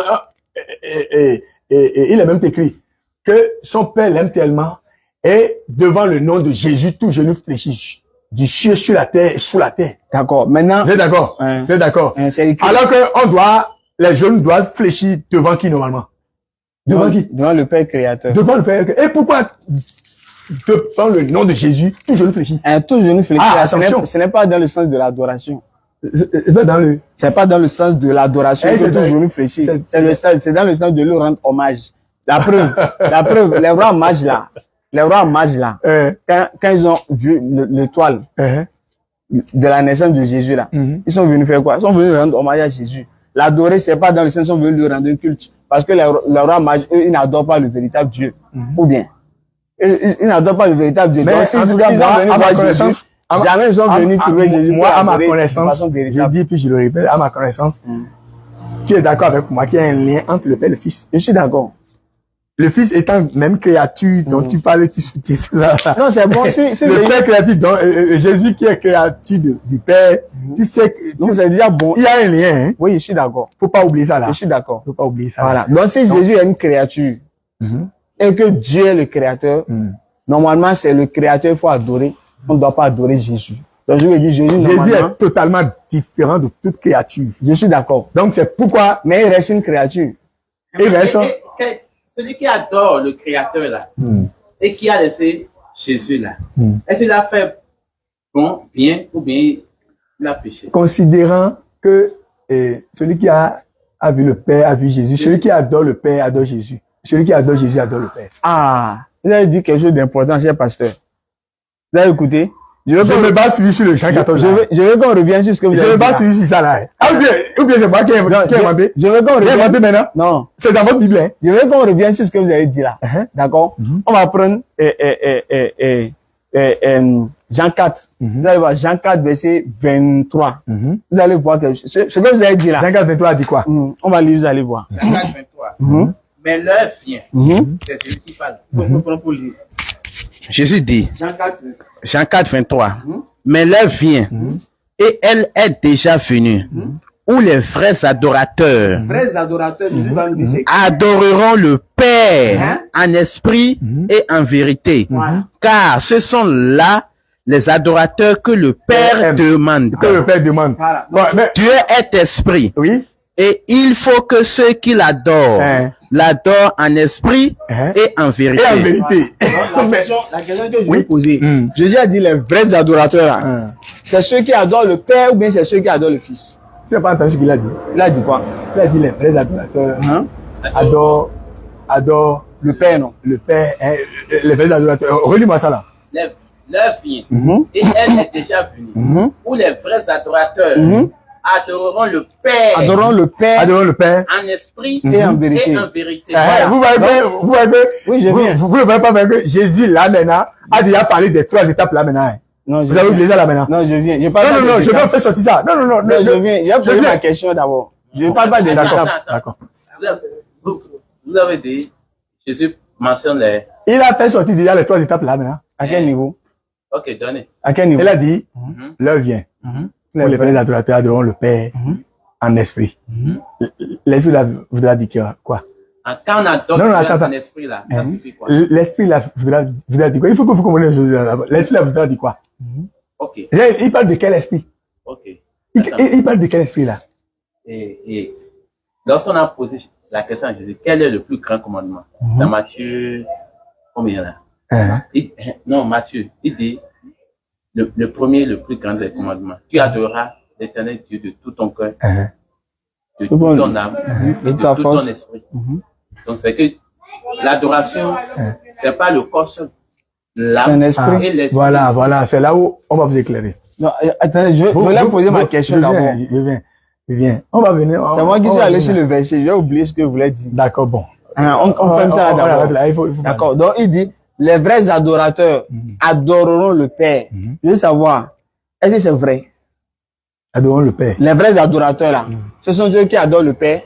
et il est même écrit que son Père l'aime tellement et devant le nom de Jésus, tout genou fléchit du ciel sur la terre et sous la terre. D'accord. Maintenant. Vous êtes d'accord? Vous êtes d'accord? Alors que les genoux doivent fléchir devant qui normalement? Devant qui? Devant le Père créateur. Devant le Père créateur. Et pourquoi devant le nom de Jésus, tout genou fléchit? Tout genou fléchit. Attention. Ce n'est pas dans le sens de l'adoration. C'est pas dans le sens de l'adoration que tout genou fléchit. C'est dans le sens de lui rendre hommage. La preuve, les rois mages là, quand ils ont vu l'étoile de la naissance de Jésus là, ils sont venus faire quoi? Ils sont venus rendre hommage à Jésus. L'adorer, c'est pas dans le sens ils sont venus lui rendre un culte. Parce que les rois mages, eux, ils n'adorent pas le véritable Dieu. Ou bien, ils n'adorent pas le véritable Dieu. Mais donc, si vous avez à ma connaissance, jamais ils sont venus trouver Jésus. Moi, à ma connaissance, je dis puis je le répète, à ma connaissance, tu es d'accord avec moi qu'il y a un lien entre le Père et le Fils? Je suis d'accord. Le Fils étant même créature dont tu parles, tu soutiens ça. Non, c'est bon. Le Père créature, donc, Jésus qui est créature du Père, tu sais que, donc c'est déjà bon. Il y a un lien, hein. Oui, je suis d'accord. Faut pas oublier ça là. Je suis d'accord. Faut pas oublier ça. Voilà. Donc si Jésus est une créature, et que Dieu est le créateur, normalement c'est le créateur qu'il faut adorer. On ne doit pas adorer Jésus. Donc je veux dire Jésus est totalement différent de toute créature. Je suis d'accord. Donc c'est pourquoi. Mais il reste une créature. Celui qui adore le créateur là, et qui a laissé Jésus là, est-ce qu'il a fait bon, bien, ou bien il a péché? Considérant que celui qui a vu le Père a vu Jésus, celui qui adore le Père adore Jésus. Celui qui adore Jésus adore le Père. Ah, vous avez dit quelque chose d'important, cher pasteur. Vous avez écouté? Je veux Je qu'on- me base sur le Jean 14. je veux qu'on revienne sur ce que vous Je avez me dit. base là. sur ça là. Ah, ou bien c'est moi qui ai inventé. Je veux qu'on Qui ai inventé revienne. maintenant? Non. C'est dans votre Bible, hein? Je veux qu'on revienne sur ce que vous avez dit là. D'accord? On va prendre Jean 4. Vous allez voir Jean 4, verset 23. Vous allez voir que ce que vous avez dit là. Jean 4, 23 a dit quoi? On va lire, vous allez voir. Jean 4, 23. Mais l'heure vient. C'est Jésus qui parle. Pour lire. Jésus dit, Jean 4. Jean 4, 23. Mais l'heure vient, et elle est déjà venue, où les vrais adorateurs Frères adorateurs, Jésus va nous dire c'est adoreront le Père en esprit et en vérité. Car ce sont là les adorateurs que le Père aime. demande. Que le Père demande. Voilà. Bon, mais, Dieu est esprit. oui. Et il faut que ceux qui l'adorent Hein. l'adorent en esprit Hein. et en vérité. Et en vérité. La question que je Oui. vais poser, Mm. Jésus a dit les vrais adorateurs, là, c'est ceux qui adorent le Père ou bien c'est ceux qui adorent le Fils? Tu n'as pas entendu ce qu'il a dit? Il a dit quoi? Il a dit les vrais adorateurs Hein? adorent Le Père, non? le Père, hein, les vrais adorateurs. Relis-moi ça là. L'heure vient, et elle est déjà venue, où les vrais adorateurs adoreront le Père Adorons le Père Adorons le Père. en esprit et en vérité. et en vérité. Eh, vous voyez que, vous voyez que, Oui, je vous, viens. vous ne voyez pas que Jésus là maintenant a déjà parlé des 3 étapes là maintenant. Hein. Non, je Vous avez viens. oublié ça là maintenant? Non, je viens. Je Non, parle pas non, des non, je étapes. vais faire sortir ça. Non, non, non. Non, je viens. Il a posé viens. ma question d'abord. Je ne parle pas des Attends, étapes. attends. D'accord. Vous avez dit, Jésus mentionne les... Il a fait sortir déjà les 3 étapes là maintenant. À quel niveau? Ok, donnez. À quel niveau? Il a dit, l'heure vient. Pour les vrais adorateurs adoreront le Père en esprit. L'esprit là voudra dire quoi? Quand on adore Non, non, Dieu attends, en esprit là, ça suffit quoi? L'esprit là voudra dire quoi? Il faut que vous compreniez les choses là. L'esprit là voudra dire quoi? Ok, Il parle de quel esprit? ok. Il parle de quel esprit là? Et lorsqu'on a posé la question à Jésus, quel est le plus grand commandement? Dans Matthieu, combien là? Non, Matthieu, il dit, le premier, le plus grand des commandements. Tu adoreras l'éternel Dieu de tout ton cœur, de toute ton âme, et de ta tout force. ton esprit. Donc c'est que l'adoration, c'est pas le corps seul. L'âme C'est un esprit. et l'esprit. Voilà, c'est là où on va vous éclairer. Non, attendez, je voulais poser ma question d'abord. Je viens. On va venir. C'est moi qui suis allé sur le verset. J'ai oublié ce que vous voulez dire. D'accord, bon. On fait ça on arrête d'abord. là, il faut D'accord. Donc, il dit, les vrais adorateurs adoreront le Père. Je veux savoir, est-ce que c'est vrai? Adorons le Père. Les vrais adorateurs, là, ce sont ceux qui adorent le Père.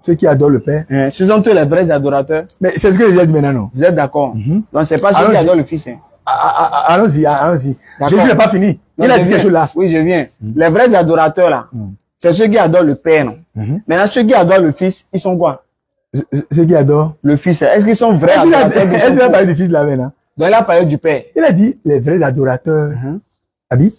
Ceux qui adorent le Père. Ce sont eux les vrais adorateurs. Mais c'est ce que j'ai dit maintenant, non? Vous êtes d'accord? Donc, c'est pas ceux qui Allons-y. adorent le Fils. Hein. Allons-y. D'accord. Jésus n'est pas fini. Non, Il a je dit viens. quelque chose là. Oui, je viens. Les vrais adorateurs, là, c'est ceux qui adorent le Père, non? Maintenant, ceux qui adorent le Fils, ils sont quoi? Ceux qui adorent. Le Fils, est-ce qu'ils sont vrais Est-ce qu'il adorateurs? a parlé du Fils là maintenant? Donc, il a parlé du Père. Il a dit les vrais adorateurs. Abi?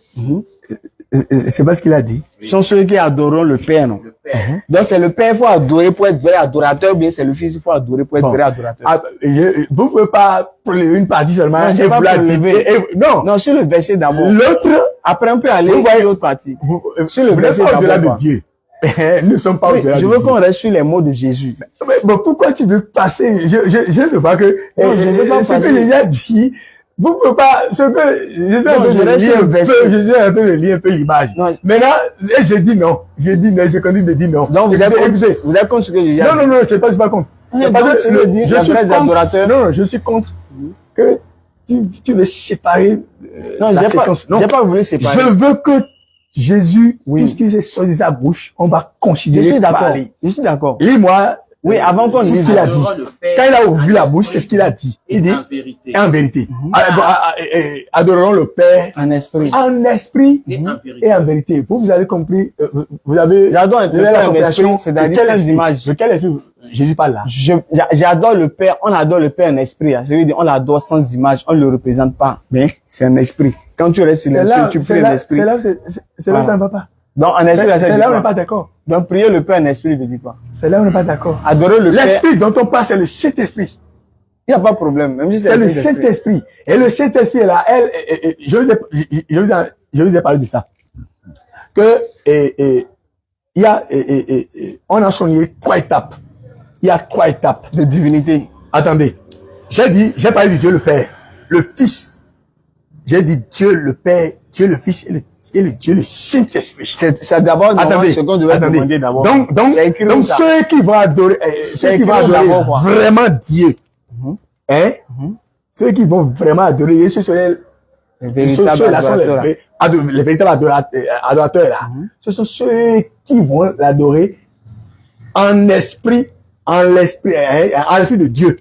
C'est pas ce qu'il a dit. Ce sont ceux qui adoreront le Père, non? Le Père. Donc, c'est le Père qu'il faut adorer pour être vrai adorateur, ou bien c'est le Fils qu'il faut adorer pour être Bon. vrai adorateur. Ah, vous ne pouvez pas prélever une partie seulement. Non, j'ai et pas vous la prélevé. dites. Non. Non, sur le verset d'abord. L'autre, Après, on peut aller Vous sur voyez- l'autre partie. sur le vous n'êtes verset pas au-delà d'abord, de Dieu. Nous ne sommes pas Oui, au-delà de je Dieu. veux qu'on reste sur les mots de Jésus. Mais pourquoi tu veux passer? Je viens de voir que Non, je veux pas ce que passer. Jésus a dit, vous ne pouvez pas, ce que je suis en Non, train je de reste lire sur un le verset. peu, je suis en train de lire un peu l'image. Non. Maintenant, je dis non. Je dis non, je continue de dire non. Donc, vous êtes Écoutez, contre, vous êtes contre ce que Jésus a non, dit. non, non, je ne suis pas contre. Donc, C'est parce tu que veux dire, je les suis vrais contre. adorateurs. Non, je suis contre que tu veux séparer Non, la j'ai pas, séquence. Non, j'ai pas voulu séparer. je veux que Jésus, Oui. tout ce qui est sorti de sa bouche, on va Je considérer suis d'accord. parler. Je suis d'accord. Lis-moi. Oui, avant qu'on tout ce lise, qu'il a dit. Adorons le Père Quand il a ouvert en la bouche, esprit c'est ce qu'il a dit. et Il dit, en vérité. en vérité. Adorons le Père En esprit. en esprit Et en vérité. et en vérité. Vous avez compris, vous avez J'adore le vous avez Père la en compréhension esprit, c'est-à-dire de quel sans esprit? image. De quel esprit Jésus parle là? J'adore le Père, on adore le Père en esprit. Je veux dire, on l'adore sans image, on ne le représente pas. Mais c'est un esprit. Quand tu restes sur C'est l'esprit, là, tu c'est pries là, l'esprit. c'est là, où ça ne va pas. Donc, en esprit, là, C'est là où on n'est pas d'accord. Donc, prier le Père en esprit, ne dit pas. C'est là où on n'est pas d'accord. Adorer le Père, L'esprit dont on parle, c'est le Saint-Esprit. il n'y a pas de problème. Même si C'est le l'esprit. Saint-Esprit. Et le Saint-Esprit est là. Je vous ai parlé de ça. Que, il y a, on a souligné 3 étapes. Il y a 3 étapes. De divinité. Attendez. J'ai parlé de Dieu le Père, le Fils J'ai dit Dieu le Père, Dieu le Fils et le Dieu le Saint-Esprit. C'est d'abord ce qu'on devait demander d'abord. Donc ceux qui vont adorer, d'abord, vraiment Dieu, hein, ceux qui vont vraiment adorer, ce sont les véritables adorateurs là. Ce sont ceux qui vont l'adorer en l'esprit de Dieu.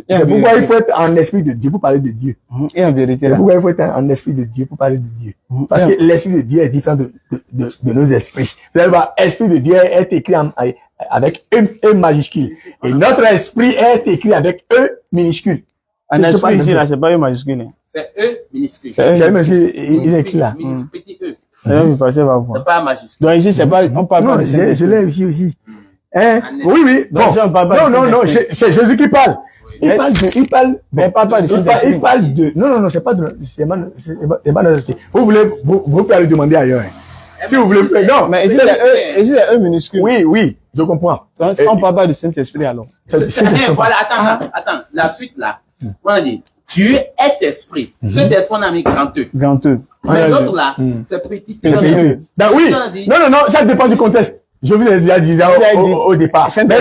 C'est pourquoi il faut être en esprit de Dieu pour parler de Dieu. Et en vérité, c'est pourquoi il faut être en esprit de Dieu pour parler de Dieu. Parce que l'esprit de Dieu est différent de nos esprits. Vous allez voir, esprit de Dieu est écrit avec E majuscule. Et notre esprit est écrit avec E minuscule. En esprit ici, là, c'est pas E majuscule. C'est E minuscule. C'est E minuscule, il est écrit là. Petit E. C'est pas majuscule. Donc ici, c'est pas, on parle pas de Saint-Esprit. Je l'ai ici aussi. Hein? Oui. Bon. Non, c'est Jésus qui parle. Il parle de. Non, c'est pas de. C'est pas de l'esprit. Vous pouvez aller demander ailleurs. Si vous voulez faire. Non. Mais ici, c'est E minuscule. Oui, je comprends. Donc, on parle pas du Saint-Esprit alors. Voilà, attends. La suite là. On dit, Dieu est esprit. Cet esprit, on a mis grand E. Grand E. Mais l'autre là, c'est petit E. Oui. Non, ça dépend du contexte. Je vous ai déjà dit au départ. Mais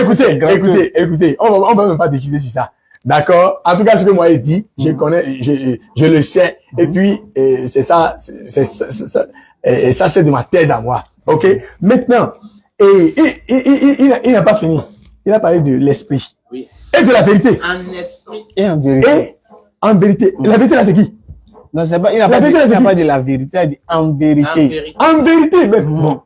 écoutez, on va même pas décider sur ça. D'accord? En tout cas, ce que moi j'ai dit, je connais, je le sais. Et puis, c'est ça, et ça c'est de ma thèse à moi. Ok? Maintenant, il n'a pas fini. Il a parlé de l'esprit. Oui. Et de la vérité. En esprit. Et en vérité. Et en vérité. La vérité là, c'est qui? Non, c'est pas, il n'a pas dit la vérité, il a dit en vérité. En vérité, mais bon.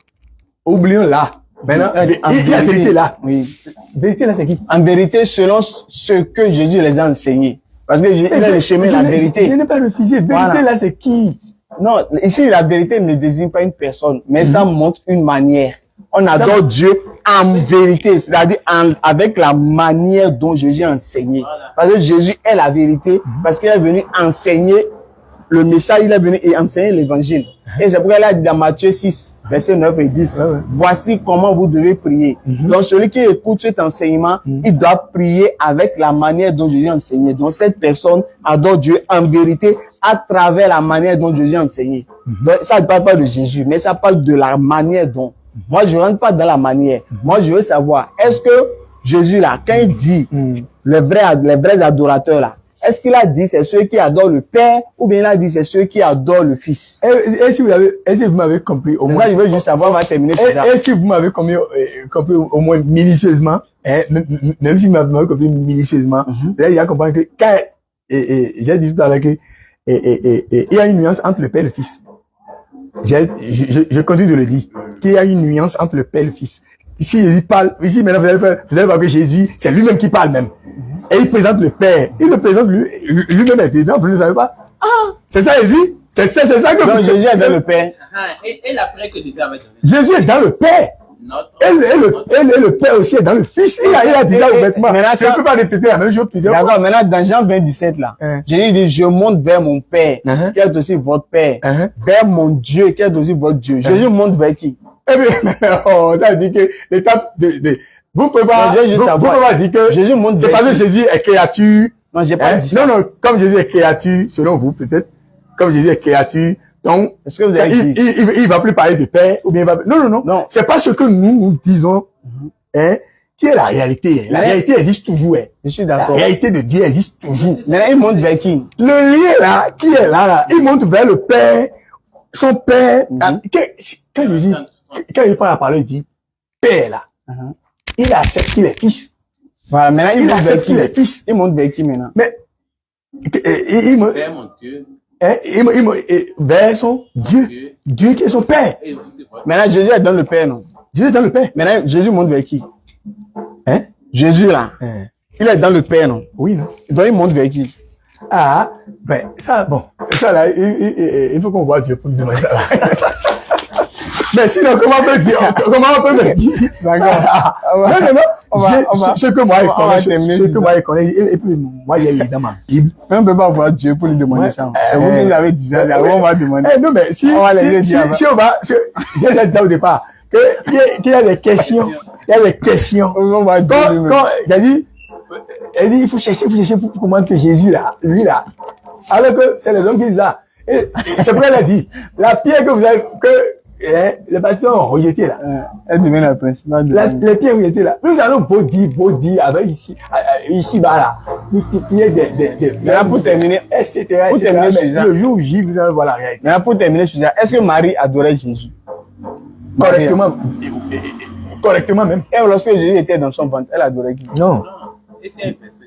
Oublions là. Maintenant, il y a vérité là. Oui. Vérité là, c'est qui? En vérité, selon ce que Jésus les a enseigné. Parce que il a le chemin de la vérité. Je n'ai pas refusé. Vérité là, c'est qui? Non, ici, la vérité ne désigne pas une personne, mais ça montre une manière. On adore Dieu en vérité, c'est-à-dire avec la manière dont Jésus a enseigné. Parce que Jésus est la vérité, parce qu'il est venu enseigner le message, il est venu et enseigner l'évangile. Et c'est pourquoi il a dit dans Matthieu 6, versets 9 et 10, voici comment vous devez prier. Donc celui qui écoute cet enseignement, il doit prier avec la manière dont Jésus a enseigné. Donc cette personne adore Dieu en vérité à travers la manière dont Jésus a enseigné. Donc ça ne parle pas de Jésus, mais ça parle de la manière dont. Moi, je ne rentre pas dans la manière. Moi, je veux savoir, est-ce que Jésus là, quand il dit les vrais adorateurs là, est-ce qu'il a dit c'est ceux qui adorent le Père ou bien il a dit c'est ceux qui adorent le Fils? Et si vous m'avez compris au moins, je veux juste savoir, on va terminer sur ça. Et si vous m'avez compris au moins minutieusement, même si vous m'avez compris minutieusement, là, il y a compris que quand, j'ai dit tout à l'heure que, il y a une nuance entre le Père et le Fils. Je continue de le dire, qu'il y a une nuance entre le Père et le Fils. Ici, Jésus parle, ici, maintenant, vous allez voir que Jésus, c'est lui-même qui parle même. Et il présente le Père. Il le présente lui-même est dedans, vous ne savez pas? Ah! C'est ça, il dit? C'est ça que donc, Jésus est dans le Père. Et l'après que Jésus avait donné. Jésus est dans le Père. Et le Père aussi est dans le Fils. Il a dit ça ouvertement. Je ne peux pas répéter la même chose plusieurs fois. D'accord, maintenant, dans Jean 20, 17, là, Jésus dit, je monte vers mon Père, qui est aussi votre Père, vers mon Dieu, qui est aussi votre Dieu. Jésus monte vers qui? Eh bien, ça veut dire que l'étape vous pouvez pas dire que Jésus monte c'est parce que Jésus est créature. Non, j'ai pas dit ça. Non, comme Jésus est créature, selon vous, peut-être, comme Jésus est créature, donc, est-ce que vous avez dit? Il va plus parler de Père, ou bien il va, non. C'est pas ce que nous disons, qui est la réalité. La réalité existe toujours, Je suis d'accord. La réalité de Dieu existe toujours. Maintenant, il monte vers qui? Le lien là, qui est là, il monte vers le Père, son Père. Quand il parle la parole, il dit, Père là. Il accepte qu'il est fils. Voilà, maintenant il monte vers qui? Il est fils. Il monte vers qui maintenant? Mais, Vers mon Dieu. Vers son Dieu. Dieu qui est son Père. Maintenant Jésus est dans le Père, non? Jésus est dans le Père. Maintenant Jésus monte vers qui? Jésus là. Il est dans le Père, non? Oui, non? Donc il monte vers qui? Ah, ben, ça, bon. Ça là, il faut qu'on voit Dieu pour lui demander ça là. Mais sinon, comment on peut me dire? D'accord. Non. Ce que moi, je connais, et puis, moi, il est dans ma Bible. On ne peut pas voir Dieu pour lui demander ça. C'est vous qui nous avez dit ça. On va demander. Non, mais si on va, j'ai dit au départ, qu'il y a des questions. On va quand, il dit, il faut chercher pour comprendre que Jésus, là, lui, là, Alors que c'est les hommes qui disent ça. Et c'est pourquoi elle a dit, la pierre que vous avez, les bâtiments ont rejeté là. Elle devient la principale. Les pierres rejetées là. Nous allons beau dire, avec ici, bas là. Multiplier des Maintenant, pour terminer, etc. Pour terminer sur ça. Le jour où j'y vous allez voir la réalité. Maintenant, pour terminer sur ça, est-ce que Marie adorait Jésus? Correctement. Correctement même. Et lorsque Jésus était dans son ventre, elle adorait qui? Non. Et c'est un verset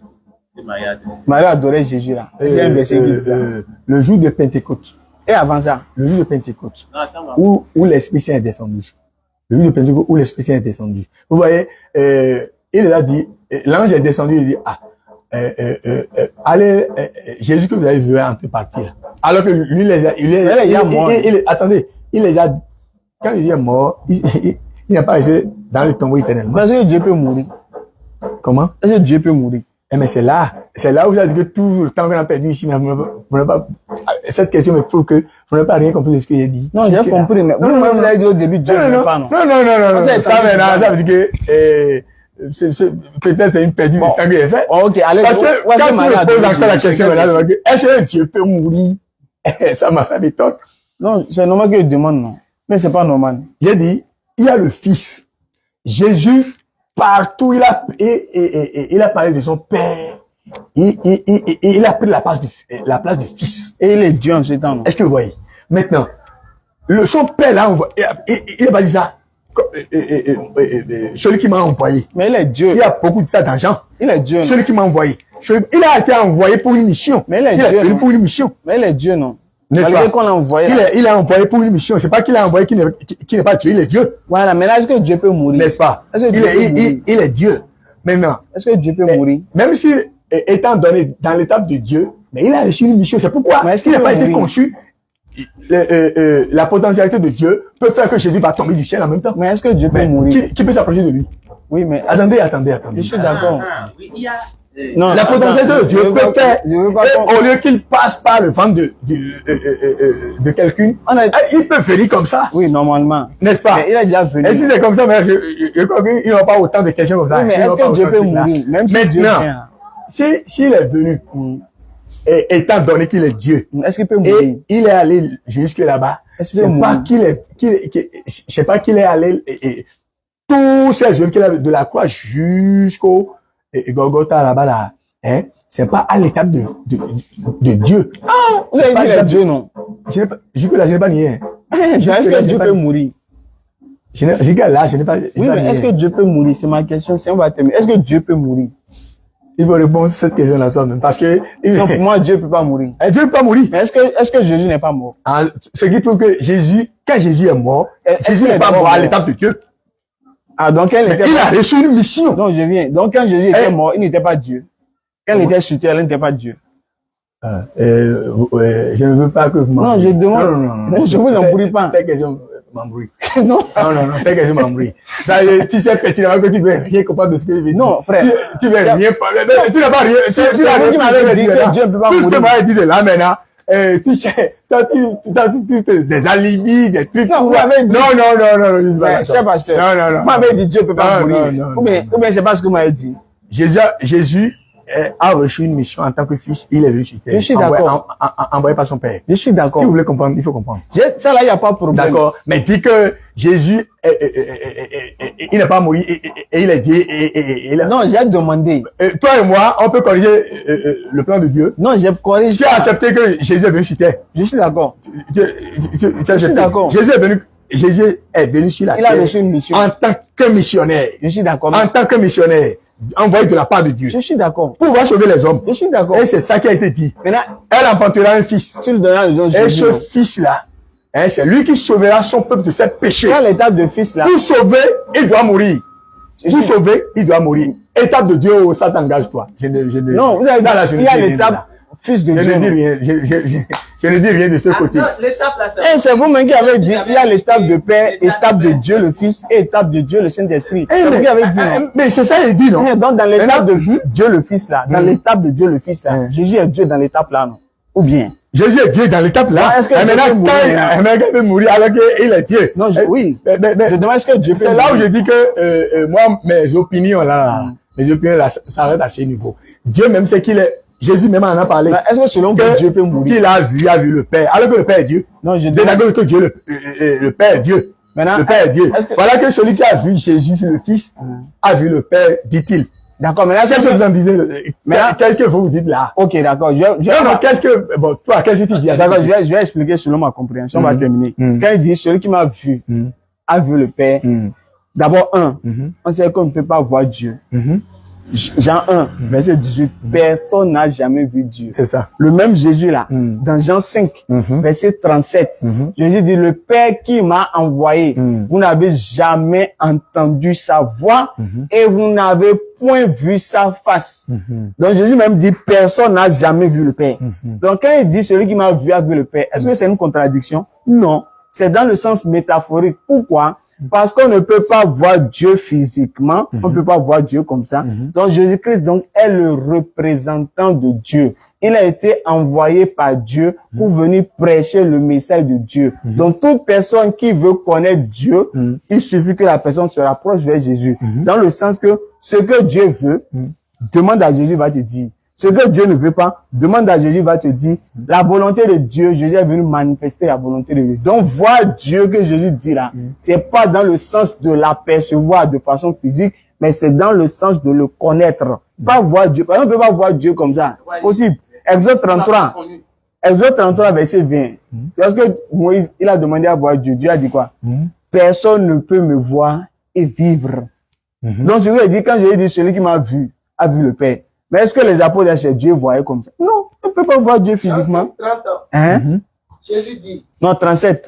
que Marie a dit. Marie adorait Jésus là. C'est un verset qui dit ça. Le jour de Pentecôte. Et avant ça? Le jour de Pentecôte. Non, attends, Où l'Esprit Saint est descendu. Le jour de Pentecôte où l'Esprit Saint est descendu. Vous voyez, il a dit, l'ange est descendu, il dit, allez, Jésus que vous avez vu entre partir. Alors que lui, attendez, il les a, quand il est mort, il n'a pas resté dans le tombeau éternellement. Parce que Dieu peut mourir. Comment? Est-ce que Dieu peut mourir? Mais c'est là où j'ai dit que tout le temps qu'on a perdu ici, mais vous n'avez pas, cette question me prouve que vous n'avez pas rien compris de ce que j'ai dit. Non, j'ai compris, mais vous avez dit au début, Dieu ne veut pas, non? Non, ça maintenant, ça veut dire que, peut-être c'est une perte de temps que j'ai fait. Ok, allez, parce que quand tu me poses encore la question, est-ce que Dieu peut mourir? Ça m'a fait méthode. Non, c'est normal que je demande, non. Mais c'est pas normal. J'ai dit, il y a le Fils. Jésus, partout, il a parlé de son Père. Il a pris la place du Fils. Et il est Dieu en ce temps, non? Est-ce que vous voyez? Maintenant, son Père là, il a pas dit ça. Celui qui m'a envoyé. Mais il est Dieu. Il y a beaucoup de ça d'argent. Il est Dieu. Celui qui m'a envoyé. Il a été envoyé pour une mission. Mais il est Dieu. Venu pour une mission. Mais il est Dieu, non? N'est-ce pas? Qu'on l'a envoyé. Il a envoyé pour une mission. C'est pas qu'il a envoyé qui n'est pas Dieu. Il est Dieu. Voilà. Maintenant, est-ce que Dieu peut mourir? N'est-ce pas? Il est Dieu. Maintenant. Est-ce que Dieu peut mourir? Même si, étant donné dans l'étape de Dieu, mais il a reçu une mission. C'est pourquoi il n'a pas été conçu. La potentialité de Dieu peut faire que Jésus va tomber du ciel en même temps. Mais est-ce que Dieu peut mourir? Qui peut s'approcher de lui? Oui, mais. Attendez. Je suis d'accord. Oui, il y a. Non, la potentialité de Dieu peut faire, au lieu qu'il passe par le ventre de quelqu'un, il peut venir comme ça. Oui, normalement. N'est-ce pas? Mais il a déjà venu. Et si c'est comme ça, mais je crois qu'il n'aura pas autant de questions comme ça. Oui, mais est-ce que Dieu peut mourir? Même si Dieu vient. S'il est venu, étant donné qu'il est Dieu, est-ce qu'il peut mourir? Et il est allé jusque là-bas. C'est pas qu'il est allé, tous ces œuvres qu'il a de la croix jusqu'au Golgotha là-bas là, hein, c'est pas à l'étape de Dieu. Ah, vous avez dit il est Dieu, non? Jusque-là, je n'ai pas nié. Est-ce que Dieu peut mourir? Jusque-là, je n'ai pas. Oui, mais est-ce que Dieu peut mourir? C'est ma question. Si on va terminer, est-ce que Dieu peut mourir? Il faut répondre à cette question-là soi-même. Parce que. Non, pour moi, Dieu peut pas mourir. Dieu peut pas mourir. Mais est-ce que Jésus n'est pas mort? Ce qui prouve que quand Jésus est mort, Jésus n'est pas mort à l'étape de Dieu. Ah, donc il a reçu une mission. Non, je viens. Donc quand Jésus était mort, il n'était pas Dieu. Quand il était sur terre, il n'était pas Dieu. Je ne veux pas que vous m'embrouillez. Non, je demande. Non, je vous embrouille pas. Ta question m'embrouille. Non, ta question m'embrouille. Tu sais pertinemment que tu ne veux rien comprendre de ce que je veux dire. Non, frère. Tu ne veux rien parler. Tu n'as pas rien. Tu n'as rien dit que Dieu ne peut pas mourir. Tout ce que moi dit de là maintenant. Des alibis, des trucs. Non, vous m'avez dit. Non, cher pasteur. Non. Vous m'avez dit Dieu ne peut pas mourir. Ou bien c'est pas ce que vous m'avez dit. Jésus a reçu une mission en tant que fils. Il est venu sur terre. Je suis d'accord. Envoyé par son père. Je suis d'accord. Si vous voulez comprendre, il faut comprendre. Ça là, il n'y a pas de problème. D'accord. Mais dit que Jésus, il n'est pas mort et il est Dieu. Non, j'ai demandé. Toi et moi, on peut corriger le plan de Dieu. Non, j'ai corrigé. Tu as accepté que Jésus est venu sur terre. Je suis d'accord. Je suis d'accord. Jésus est venu sur la terre. Il a reçu une mission. En tant que missionnaire. Je suis d'accord. En tant que missionnaire. Envoyé de la part de Dieu. Je suis d'accord. Pour pouvoir sauver les hommes. Je suis d'accord. Et c'est ça qui a été dit. Maintenant, elle enfantera un fils. Tu le donneras le nom de Jésus. Et ce fils-là, c'est lui qui sauvera son peuple de ses péchés. Dans l'étape de fils là. Pour sauver, il doit mourir. Pour sauver, il doit mourir. Étape de Dieu, ça t'engage toi. Non, vous avez dit, il y a l'étape fils de Dieu. Je ne dis rien. Je ne dis rien de ce côté. L'étape là, c'est vous-même qui avez dit, il y a l'étape de Père, étape de Dieu le Fils et étape de Dieu le Saint-Esprit. C'est vous qui avez dit, non? Mais c'est ça, il dit, non? Donc, dans l'étape de Dieu le Fils là, dans l'étape de Dieu le Fils là, Jésus est Dieu dans l'étape là, non? Ou bien? Jésus est Dieu dans l'étape là. Est-ce que Dieu peut mourir alors qu'il est Dieu? Non, oui. Je demande est-ce que Dieu peut mourir? C'est là où je dis que, moi, mes opinions là, mes opinions là, s'arrêtent à ce niveau. Dieu même sait qu'il est Jésus même en a parlé. Est-ce que selon vous, Dieu peut mourir? Qu'il a vu le Père. Alors que le Père est Dieu. Non, je Vous êtes demande. d'accord que Dieu, le Père est Dieu. Maintenant, Le Père est Dieu. est-ce que- Voilà que celui qui a vu Jésus, le Fils, a vu le Père, dit-il. D'accord, mais là, Qu'est-ce que vous en disiez? Mais là- Qu'est-ce que vous dites là? Ok, d'accord. Non, qu'est-ce que, bon, toi, qu'est-ce que tu dis à ça? D'accord, je vais expliquer selon ma compréhension. On va terminer. Quand il dit celui qui m'a vu a vu le Père. D'abord, on sait qu'on ne peut pas voir Dieu. Jean 1, verset 18. Personne n'a jamais vu Dieu. C'est ça. Le même Jésus là, dans Jean 5, verset 37, Jésus dit, le Père qui m'a envoyé, vous n'avez jamais entendu sa voix et vous n'avez point vu sa face. Donc Jésus même dit, personne n'a jamais vu le Père. Donc quand il dit, celui qui m'a vu a vu le Père, est-ce que c'est une contradiction? Non, c'est dans le sens métaphorique. Pourquoi? Parce qu'on ne peut pas voir Dieu physiquement, on ne peut pas voir Dieu comme ça. Donc Jésus-Christ donc est le représentant de Dieu. Il a été envoyé par Dieu pour venir prêcher le message de Dieu. Donc toute personne qui veut connaître Dieu, il suffit que la personne se rapproche vers Jésus. Dans le sens que ce que Dieu veut, demande à Jésus, il va te dire. Ce que Dieu ne veut pas, demande à Jésus, il va te dire. La volonté de Dieu, Jésus est venu manifester la volonté de Dieu. Donc, voir Dieu que Jésus dit là, c'est pas dans le sens de l'apercevoir de façon physique, mais c'est dans le sens de le connaître. Pas voir Dieu. Par exemple, on ne peut pas voir Dieu comme ça. Possible. Exode 33. Exode 33, verset 20. Lorsque Moïse, il a demandé à voir Dieu, Dieu a dit quoi? Personne ne peut me voir et vivre. Donc, je lui ai dit, quand je lui ai dit, celui qui m'a vu, a vu le Père. Mais est-ce que les apôtres chez Dieu voyaient comme ça? Non, on ne peut pas voir Dieu physiquement. 30 ans. Hein? Jésus dit, Non, 37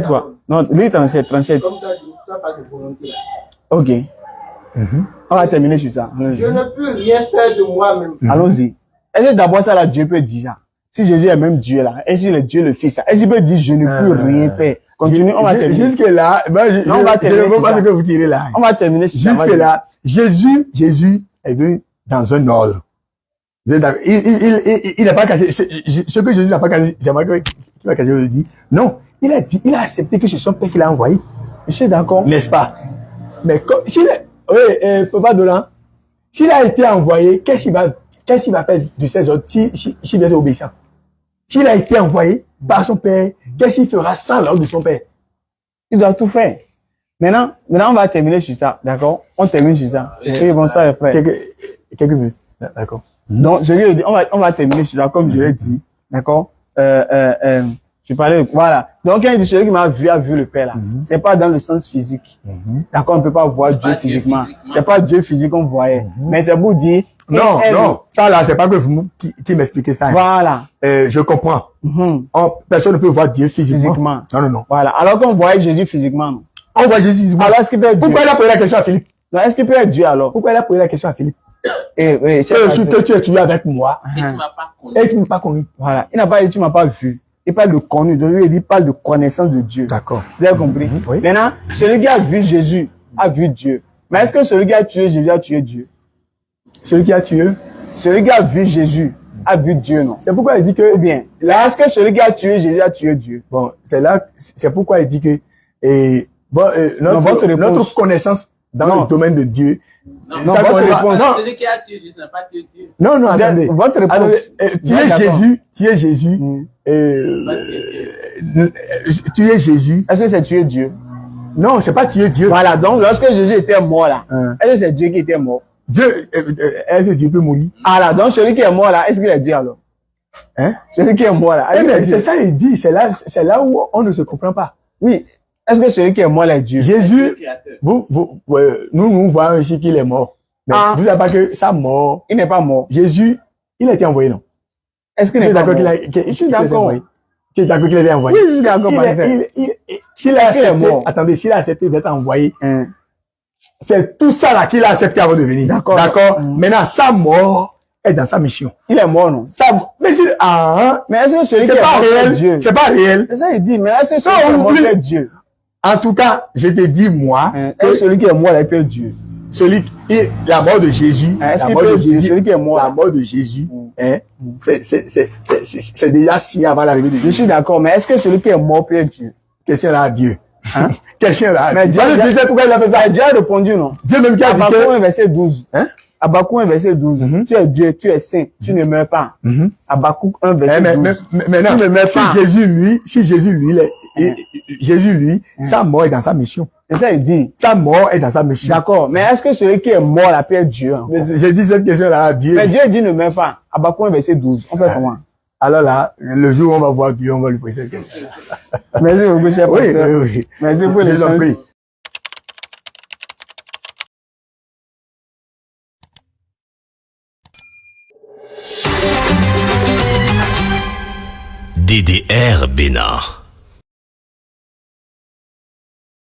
quoi? Non, lui 37. comme tu as dit, tu as parlé de volonté. Là. Ok. On va terminer sur ça. Je ne peux rien faire de moi-même. Allons-y. Est-ce que d'abord ça, là, Dieu peut dire ça? Si Jésus est même Dieu là, est-ce qu'il est Dieu le Fils là? Est-ce qu'il peut dire je ne peux rien faire? Continue, on va terminer. Jusque là, ben, Non, on va je terminer ne vois sur pas ça. ce que vous tirez là. On va terminer sur ça. Jusque là, Jésus est venu dans un ordre. Vous êtes d'accord? Il n'a pas cassé, ce que Jésus n'a pas cassé, j'aimerais qu'il va casser aujourd'hui. Non, il a accepté que c'est son Père qui l'a envoyé. Je suis d'accord. N'est-ce pas? Mais comme, Papa Dolan, s'il a été envoyé, qu'est-ce qu'il va faire de ses ordres s'il va être obéissant? S'il a été envoyé par son Père, qu'est-ce qu'il fera sans l'ordre de son Père? Il doit tout faire. Maintenant, on va terminer sur ça. D'accord? On termine sur ça. Et bonsoir, les frères. Quelques minutes. D'accord. Donc, je lui ai dit, on va terminer sur ça, comme je l'ai dit. D'accord? Je parlais, voilà. Donc, quand il dit celui qui m'a vu a vu le Père là. C'est pas dans le sens physique. D'accord? On ne peut pas voir Dieu physiquement. C'est pas Dieu physique qu'on voyait. Mais c'est pour dire. Non. Ça là, c'est pas que vous qui m'expliquez ça. Voilà. Je comprends. Personne ne peut voir Dieu physiquement. Non. Voilà. Alors qu'on voyait Jésus physiquement, non? On voit Jésus physiquement. Alors, est-ce qu'il peut être Dieu? Pourquoi il a posé la question à Philippe? Non, est-ce qu'il peut être Dieu alors? Pourquoi il a posé la question à Philippe? Sur que tu es toujours avec moi. Et tu m'as pas connu. Et tu ne m'as pas connu. Voilà. Il n'a pas dit, tu m'as pas vu. Il parle de connu. Donc, lui, il dit, parle de connaissance de Dieu. D'accord. Vous avez compris? Oui. Maintenant, celui qui a vu Jésus a vu Dieu. Mais est-ce que celui qui a tué Jésus a tué Dieu? Celui qui a tué. Celui qui a vu Jésus a vu Dieu, non? C'est pourquoi il dit que, Ou bien, là, est-ce que celui qui a tué Jésus a tué Dieu? bon, c'est pourquoi il dit que, votre réponse. notre connaissance dans Non. le domaine de Dieu. Non, votre réponse. Celui qui a tué Jésus n'a pas tué Dieu. Non, attendez. Votre réponse. Attendez, tu es Jésus, tu es Jésus. Est-ce que c'est tuer Dieu? Non, c'est pas tuer Dieu. Voilà. Donc, lorsque Jésus était mort, là, est-ce que c'est Dieu qui était mort? Dieu, est-ce que Dieu peut mourir? Ah, là, donc, celui qui est mort, là, est-ce qu'il est Dieu, alors? Hein? Celui qui est mort, là. est-ce qu'il est Dieu? C'est ça, il dit, c'est là où on ne se comprend pas. Oui. Est-ce que celui qui est mort, là, est Dieu? Jésus, nous voyons ici qu'il est mort. Mais vous savez pas que sa mort, Il n'est pas mort. Jésus, il a été envoyé, non? Est-ce qu'il Tu n'est es pas d'accord mort? qu'il a, Je suis d'accord. tu es d'accord qu'il a été envoyé? Oui, je suis d'accord. S'il a est accepté, mort. attendez, s'il a accepté d'être envoyé, Hein. c'est tout ça là qu'il a accepté avant de venir. D'accord. Maintenant, sa mort est dans sa mission. Il est mort, non? Mais Mais est-ce que celui qui c'est est pas mort, c'est réel. Dieu? C'est pas réel. C'est ça, il dit. Mais est-ce que celui qui est mort, oublie. c'est Dieu? En tout cas, je te dis, moi, Est-ce que celui qui est mort, là, il peut être Dieu? la mort de Jésus, Est-ce la qu'il mort peut de être Dieu? Jésus, Celui qui est mort, la là. mort de Jésus, hein, c'est déjà si avant l'arrivée de Je Jésus. suis d'accord. Mais est-ce que celui qui est mort peut être Dieu? Question là à Dieu. Hein? Question là à Mais Dieu. Dieu, Tu sais pourquoi il a fait ça? Dieu a répondu, non? Dieu même qui a dit Habakkuk que, 1, verset 12. hein? Habakkuk 1, verset 12. Tu es Dieu, tu es saint, tu ne meurs pas. Habakkuk 1, Eh, verset 12. maintenant, Tu ne meurs pas. Jésus, lui, sa mort est dans sa mission. C'est ça, il dit. Sa mort est dans sa mission. D'accord. Mais est-ce que celui qui est mort l'appelle Dieu? Encore? Mais j'ai dit cette question-là à Dieu. Mais Dieu dit ne meurs pas. Habakkuk 1, verset 12. On fait comment? Alors là, le jour où on va voir Dieu, on va lui poser cette question. Merci beaucoup, cher Oui, pasteur. oui, oui. Merci pour Je vous en l'échange. prie. DDR Bénin.